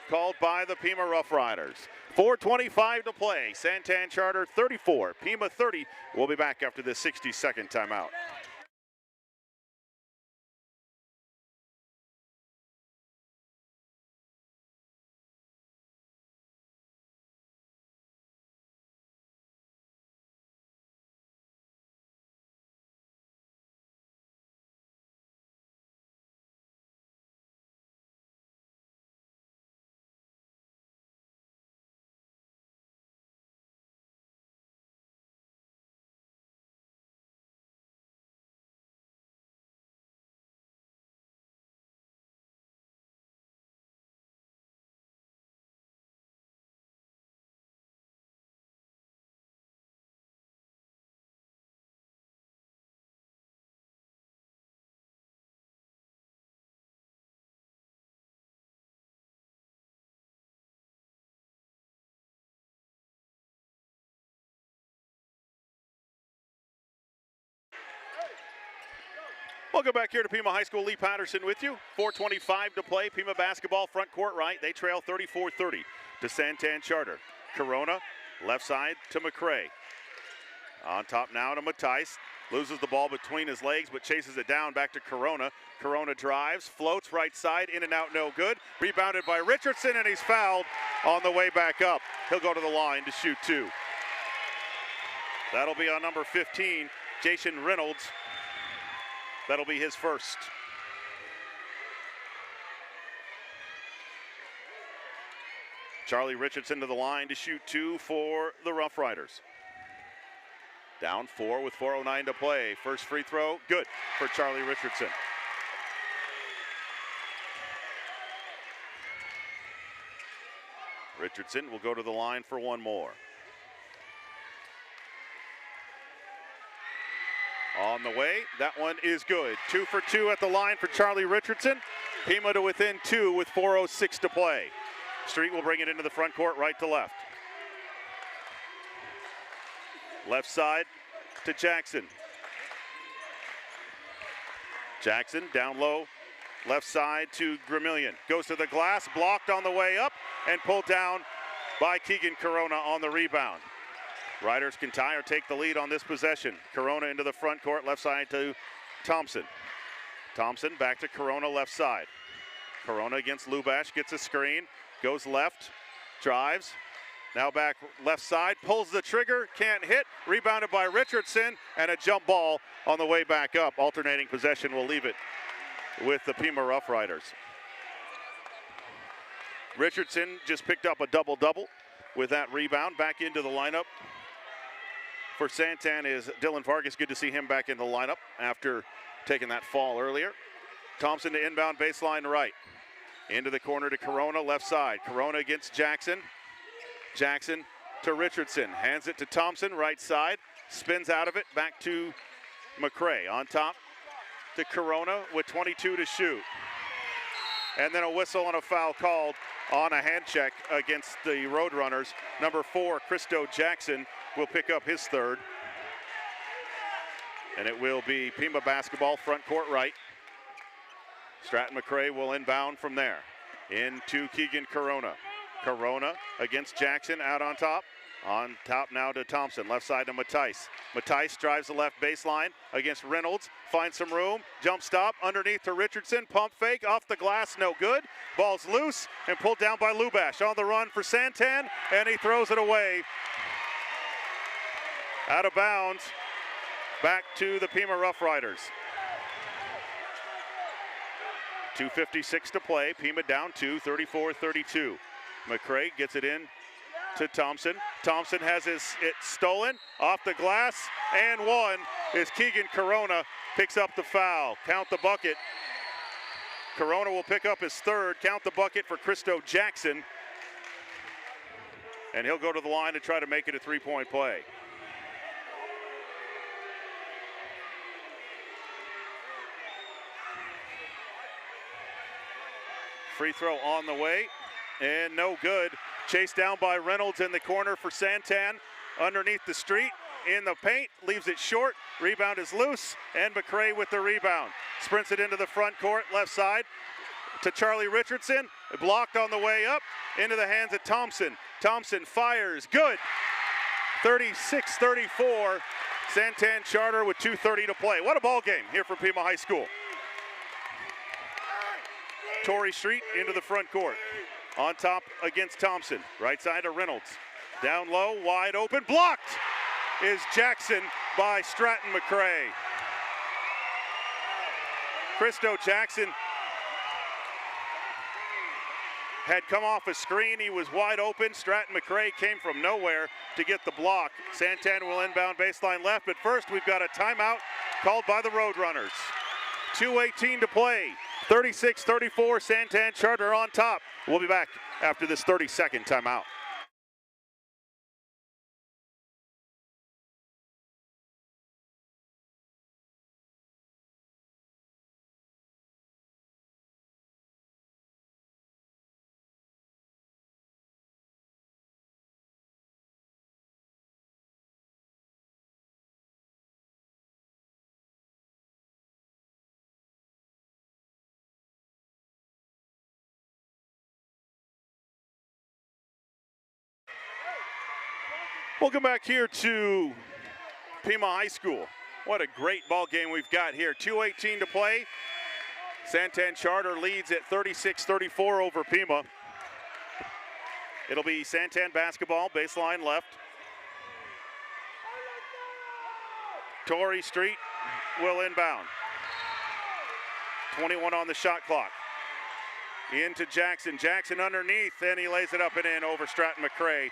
called by the Pima Rough Riders. 4:25 to play. San Tan Charter 34, Pima 30. We'll be back after this 60-second timeout. Welcome back here to Pima High School. Lee Patterson with you. 4:25 to play. Pima basketball front court right. They trail 34-30 to San Tan Charter. Corona, left side to McCray. On top now to Matthijs. Loses the ball between his legs, but chases it down back to Corona. Corona drives, floats right side, in and out, no good. Rebounded by Richardson, and he's fouled on the way back up. He'll go to the line to shoot two. That'll be on number 15, Jason Reynolds. That'll be his first. Charlie Richardson to the line to shoot two for the Rough Riders. Down four with 4:09 to play. First free throw, good for Charlie Richardson. Richardson will go to the line for one more. On the way, that one is good. 2 for 2 at the line for Charlie Richardson. Pima to within two with 4:06 to play. Street will bring it into the front court, right to left. Left side to Jackson. Jackson down low, left side to Gramillion. Goes to the glass, blocked on the way up, and pulled down by Keegan Corona on the rebound. Riders can tie or take the lead on this possession. Corona into the front court, left side to Thompson. Thompson back to Corona, left side. Corona against Lubash, gets a screen, goes left, drives. Now back left side, pulls the trigger, can't hit. Rebounded by Richardson, and a jump ball on the way back up. Alternating possession will leave it with the Pima Rough Riders. Richardson just picked up a double-double with that rebound. Back into the lineup for San Tan is Dylan Vargas. Good to see him back in the lineup after taking that fall earlier. Thompson to inbound baseline right. Into the corner to Corona, left side. Corona against Jackson. Jackson to Richardson. Hands it to Thompson, right side. Spins out of it, back to McCray. On top to Corona with 22 to shoot. And then a whistle and a foul called on a hand check against the Roadrunners. Number 4, Christo Jackson, will pick up his third. And it will be Pima basketball, front court right. Stratton McRae will inbound from there. Into Keegan Corona. Corona against Jackson, out on top. On top now to Thompson, left side to Matthijs. Matthijs drives the left baseline against Reynolds, finds some room, jump stop, underneath to Richardson, pump fake, off the glass, no good. Ball's loose and pulled down by Lubash. On the run for San Tan, and he throws it away. Out of bounds, back to the Pima Rough Riders. 2:56 to play, Pima down 2, 34-32. McRae gets it in to Thompson. Thompson has it stolen off the glass, and one is Keegan Corona, picks up the foul. Count the bucket. Corona will pick up his third. Count the bucket for Christo Jackson. And he'll go to the line to try to make it a three-point play. Free throw on the way, and no good. Chased down by Reynolds in the corner for San Tan. Underneath the street, in the paint, leaves it short. Rebound is loose, and McRae with the rebound. Sprints it into the front court, left side to Charlie Richardson. Blocked on the way up, into the hands of Thompson. Thompson fires, good. 36-34, San Tan Charter with 2:30 to play. What a ball game here from Pima High School. Torrey Street into the front court. On top against Thompson. Right side to Reynolds. Down low, wide open. Blocked is Jackson by Stratton McRae. Christo Jackson had come off a screen. He was wide open. Stratton McRae came from nowhere to get the block. San Tan will inbound baseline left, but first we've got a timeout called by the Roadrunners. 2:18 to play. 36-34, San Tan Charter on top. We'll be back after this 30-second timeout. Welcome back here to Pima High School. What a great ball game we've got here. 2:18 to play. San Tan Charter leads at 36-34 over Pima. It'll be San Tan basketball, baseline left. Torrey Street will inbound. 21 on the shot clock. Into Jackson. Jackson underneath, and he lays it up and in over Stratton McRae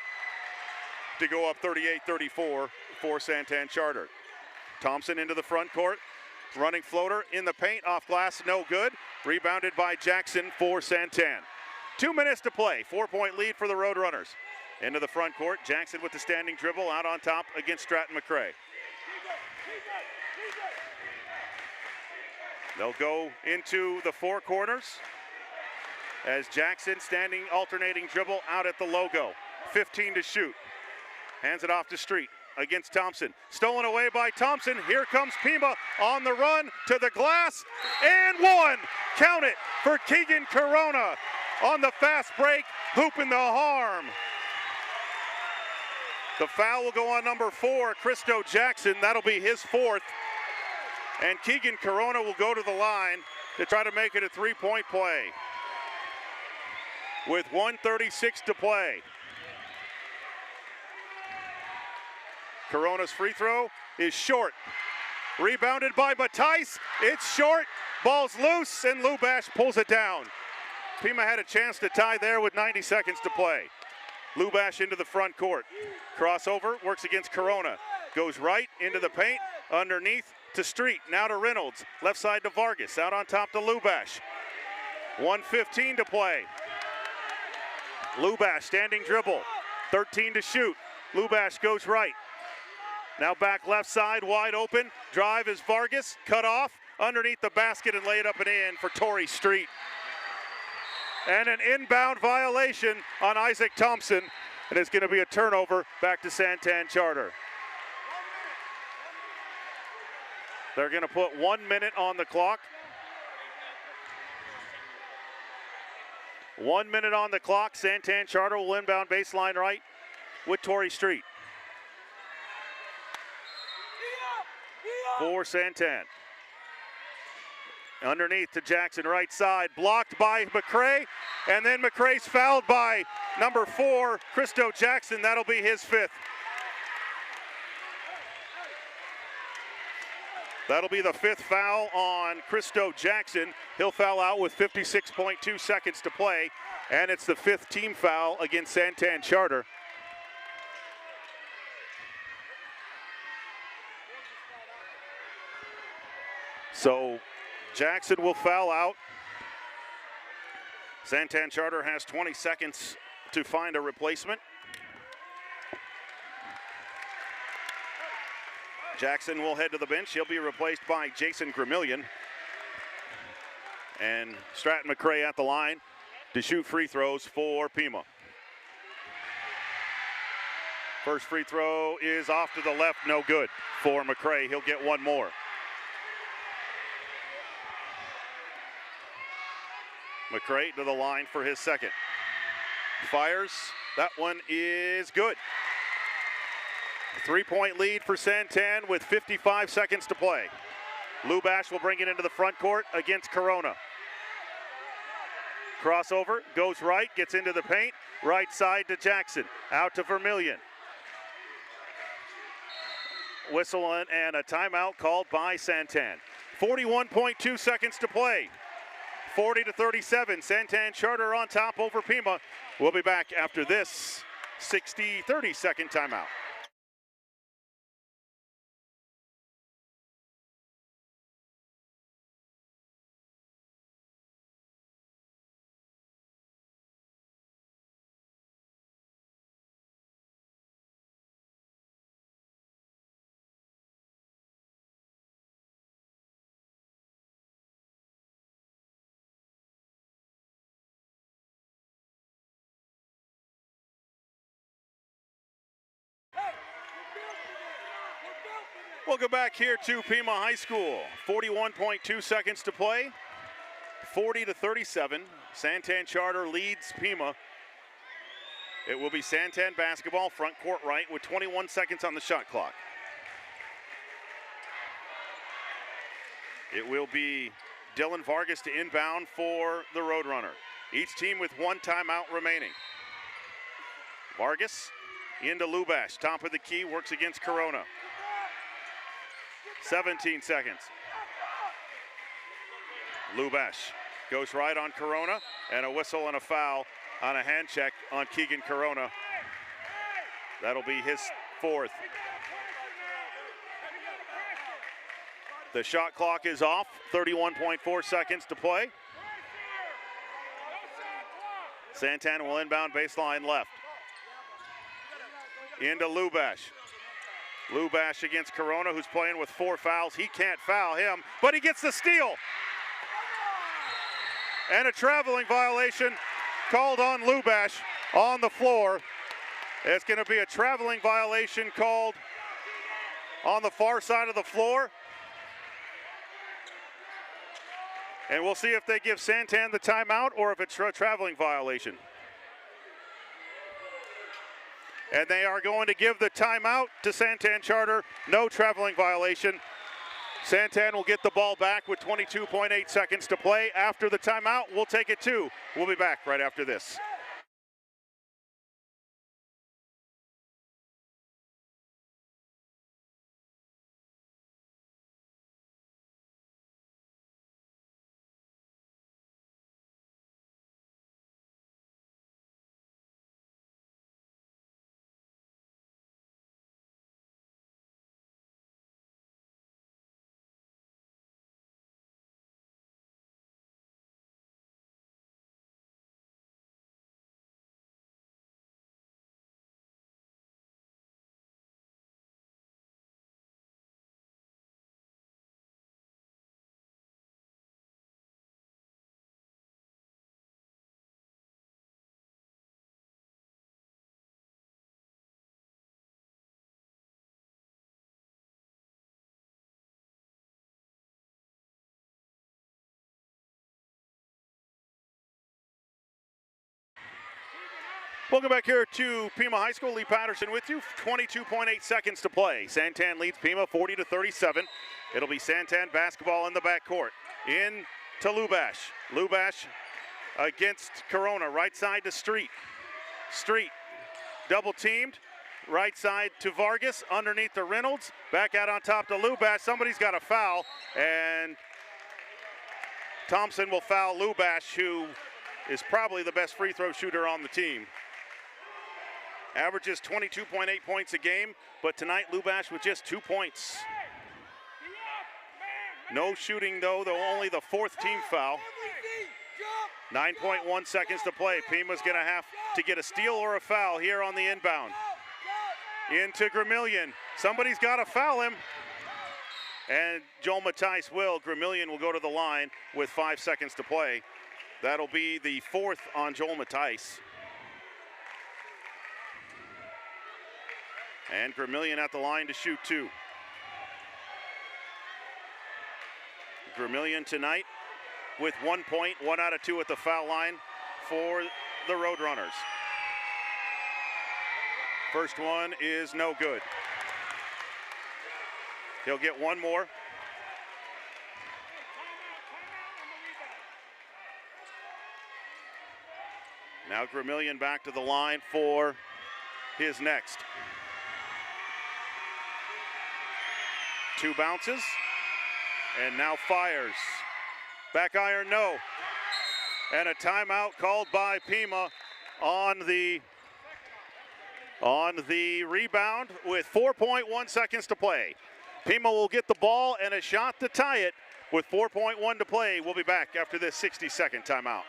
to go up 38-34 for San Tan Charter. Thompson into the front court. Running floater in the paint, off glass, no good. Rebounded by Jackson for San Tan. 2 minutes to play, 4-point lead for the Roadrunners. Into the front court, Jackson with the standing dribble out on top against Stratton McRae. They'll go into the four corners as Jackson standing alternating dribble out at the logo. 15 to shoot. Hands it off to Street against Thompson. Stolen away by Thompson. Here comes Pima on the run to the glass. And one. Count it for Keegan Corona on the fast break, hooping the harm. The foul will go on number 4, Christo Jackson. That'll be his fourth. And Keegan Corona will go to the line to try to make it a three-point play. With 1:36 to play. Corona's free throw is short. Rebounded by Matthijs. It's short. Ball's loose, and Lubash pulls it down. Pima had a chance to tie there with 90 seconds to play. Lubash into the front court. Crossover, works against Corona. Goes right into the paint, underneath to Street. Now to Reynolds. Left side to Vargas. Out on top to Lubash. 1:15 to play. Lubash standing dribble. 13 to shoot. Lubash goes right. Now back left side, wide open. Drive is Vargas, cut off, underneath the basket and laid up and in for Torrey Street. And an inbound violation on Isaac Thompson. And it's going to be a turnover back to San Tan Charter. They're going to put 1 minute on the clock. 1 minute on the clock. San Tan Charter will inbound baseline right with Torrey Street. For San Tan. Underneath to Jackson, right side, blocked by McCray, and then McCray's fouled by number 4, Christo Jackson. That'll be his 5th. That'll be the 5th foul on Christo Jackson. He'll foul out with 56.2 seconds to play, and it's the 5th team foul against San Tan Charter. So Jackson will foul out. San Tan Charter has 20 seconds to find a replacement. Jackson will head to the bench. He'll be replaced by Jason Gramillion. And Stratton McCray at the line to shoot free throws for Pima. First free throw is off to the left, no good for McCray. He'll get one more. McCray to the line for his second. Fires, that one is good. 3-point lead for San Tan with 55 seconds to play. Lubash will bring it into the front court against Corona. Crossover, goes right, gets into the paint. Right side to Jackson, out to Vermillion. Whistle and a timeout called by San Tan. 41.2 seconds to play. 40-37, San Tan Charter on top over Pima. We'll be back after this 30-second timeout. Welcome back here to Pima High School. 41.2 seconds to play. 40-37. San Tan Charter leads Pima. It will be San Tan basketball, front court right, with 21 seconds on the shot clock. It will be Dylan Vargas to inbound for the Roadrunner. Each team with one timeout remaining. Vargas into Lubash, top of the key, works against Corona. 17 seconds. Lubash goes right on Corona, and a whistle and a foul on a hand check on Keegan Corona. That'll be his 4th. The shot clock is off, 31.4 seconds to play. San Tan will inbound baseline left. Into Lubash. Lubash against Corona, who's playing with 4 fouls. He can't foul him, but he gets the steal. And a traveling violation called on Lubash on the floor. It's going to be a traveling violation called on the far side of the floor. And we'll see if they give San Tan the timeout or if it's a traveling violation. And they are going to give the timeout to San Tan Charter. No traveling violation. San Tan will get the ball back with 22.8 seconds to play. After the timeout, we'll take it too. We'll be back right after this. Welcome back here to Pima High School. Lee Patterson with you. 22.8 seconds to play. San Tan leads Pima 40-37. It'll be San Tan basketball in the backcourt. In to Lubash. Lubash against Corona. Right side to Street. Street double teamed. Right side to Vargas. Underneath to Reynolds. Back out on top to Lubash. Somebody's got a foul. And Thompson will foul Lubash, who is probably the best free throw shooter on the team. Averages 22.8 points a game, but tonight Lubash with just 2 points. No shooting though only the fourth team foul. 9.1 seconds to play. Pima's gonna have to get a steal or a foul here on the inbound. Into Gramillion. Somebody's gotta foul him. And Joel Matthijs will. Gramillion will go to the line with 5 seconds to play. That'll be the fourth on Joel Matthijs. And Gramillion at the line to shoot 2. Gramillion tonight with 1 point, 1 out of 2 at the foul line for the Roadrunners. First one is no good. He'll get one more. Now Gramillion back to the line for his next. 2 bounces, and now fires. Back iron, no. And a timeout called by Pima on the rebound with 4.1 seconds to play. Pima will get the ball and a shot to tie it with 4.1 to play. We'll be back after this 60-second timeout.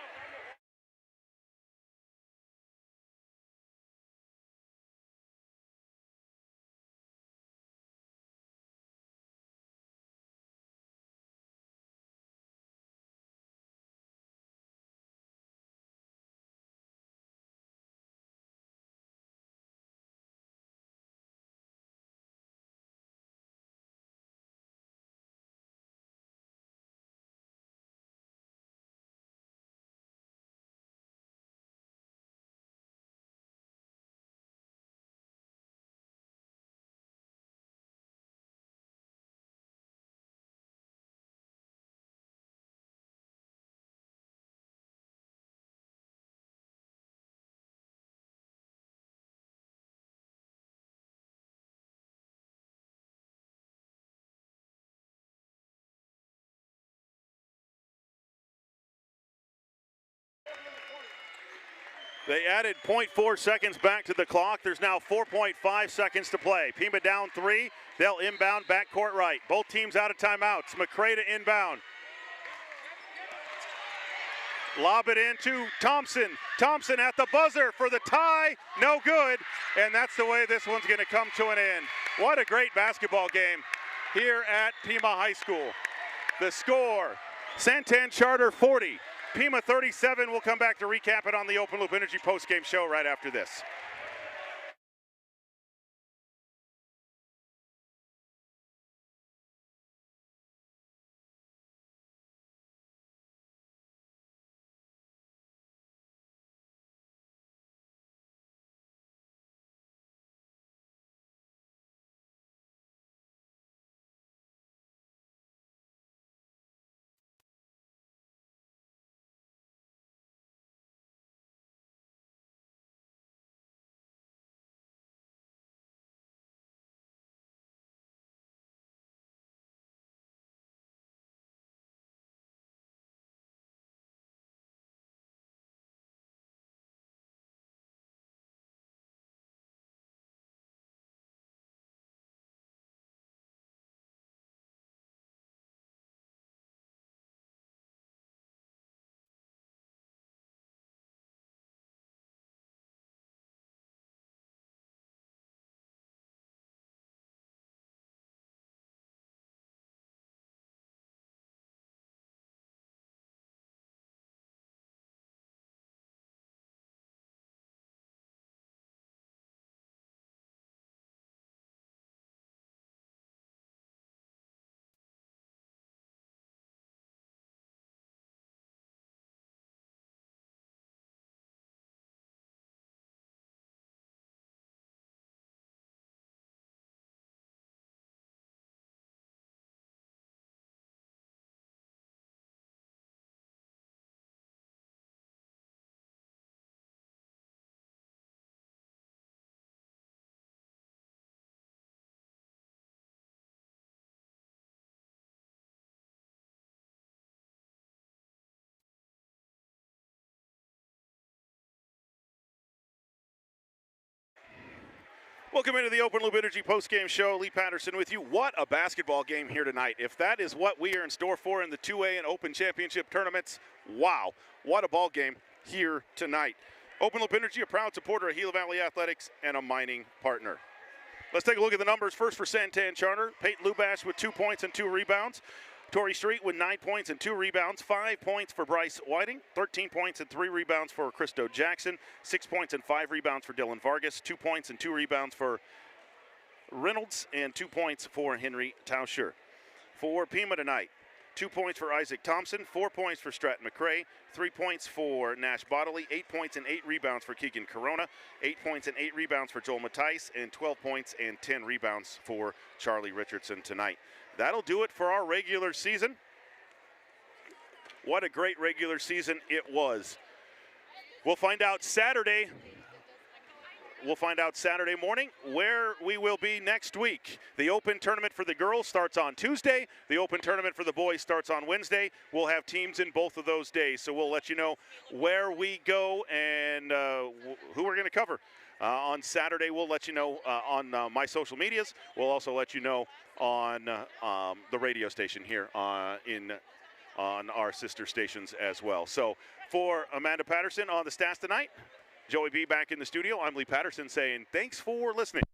They added 0.4 seconds back to the clock. There's now 4.5 seconds to play. Pima down 3. They'll inbound backcourt right. Both teams out of timeouts. McCray to inbound. Lob it into Thompson. Thompson at the buzzer for the tie. No good. And that's the way this one's going to come to an end. What a great basketball game here at Pima High School. The score, San Tan Charter 40. Pima 37. We'll come back to recap it on the Open Loop Energy postgame show right after this. Welcome into the Open Loop Energy postgame show. Lee Patterson with you. What a basketball game here tonight. If that is what we are in store for in the 2A and Open Championship tournaments, wow, what a ball game here tonight. Open Loop Energy, a proud supporter of Gila Valley Athletics and a mining partner. Let's take a look at the numbers. First for San Tan Charter, Peyton Lubash with 2 points and 2 rebounds. Tori Street with 9 points and 2 rebounds. 5 points for Bryce Whiting. 13 points and 3 rebounds for Christo Jackson. 6 points and 5 rebounds for Dylan Vargas. 2 points and 2 rebounds for Reynolds. And 2 points for Henry Tauscher. For Pima tonight, 2 points for Isaac Thompson. 4 points for Stratton McCrae. 3 points for Nash Bodley. 8 points and 8 rebounds for Keegan Corona. 8 points and 8 rebounds for Joel Mattice. And 12 points and 10 rebounds for Charlie Richardson tonight. That'll do it for our regular season. What a great regular season it was. We'll find out Saturday. We'll find out Saturday morning where we will be next week. The Open Tournament for the girls starts on Tuesday. The Open Tournament for the boys starts on Wednesday. We'll have teams in both of those days, so we'll let you know where we go and who we're going to cover. On Saturday, we'll let you know on my social medias. We'll also let you know on the radio station here on our sister stations as well. So for Amanda Patterson on the stats tonight, Joey B back in the studio, I'm Lee Patterson saying thanks for listening.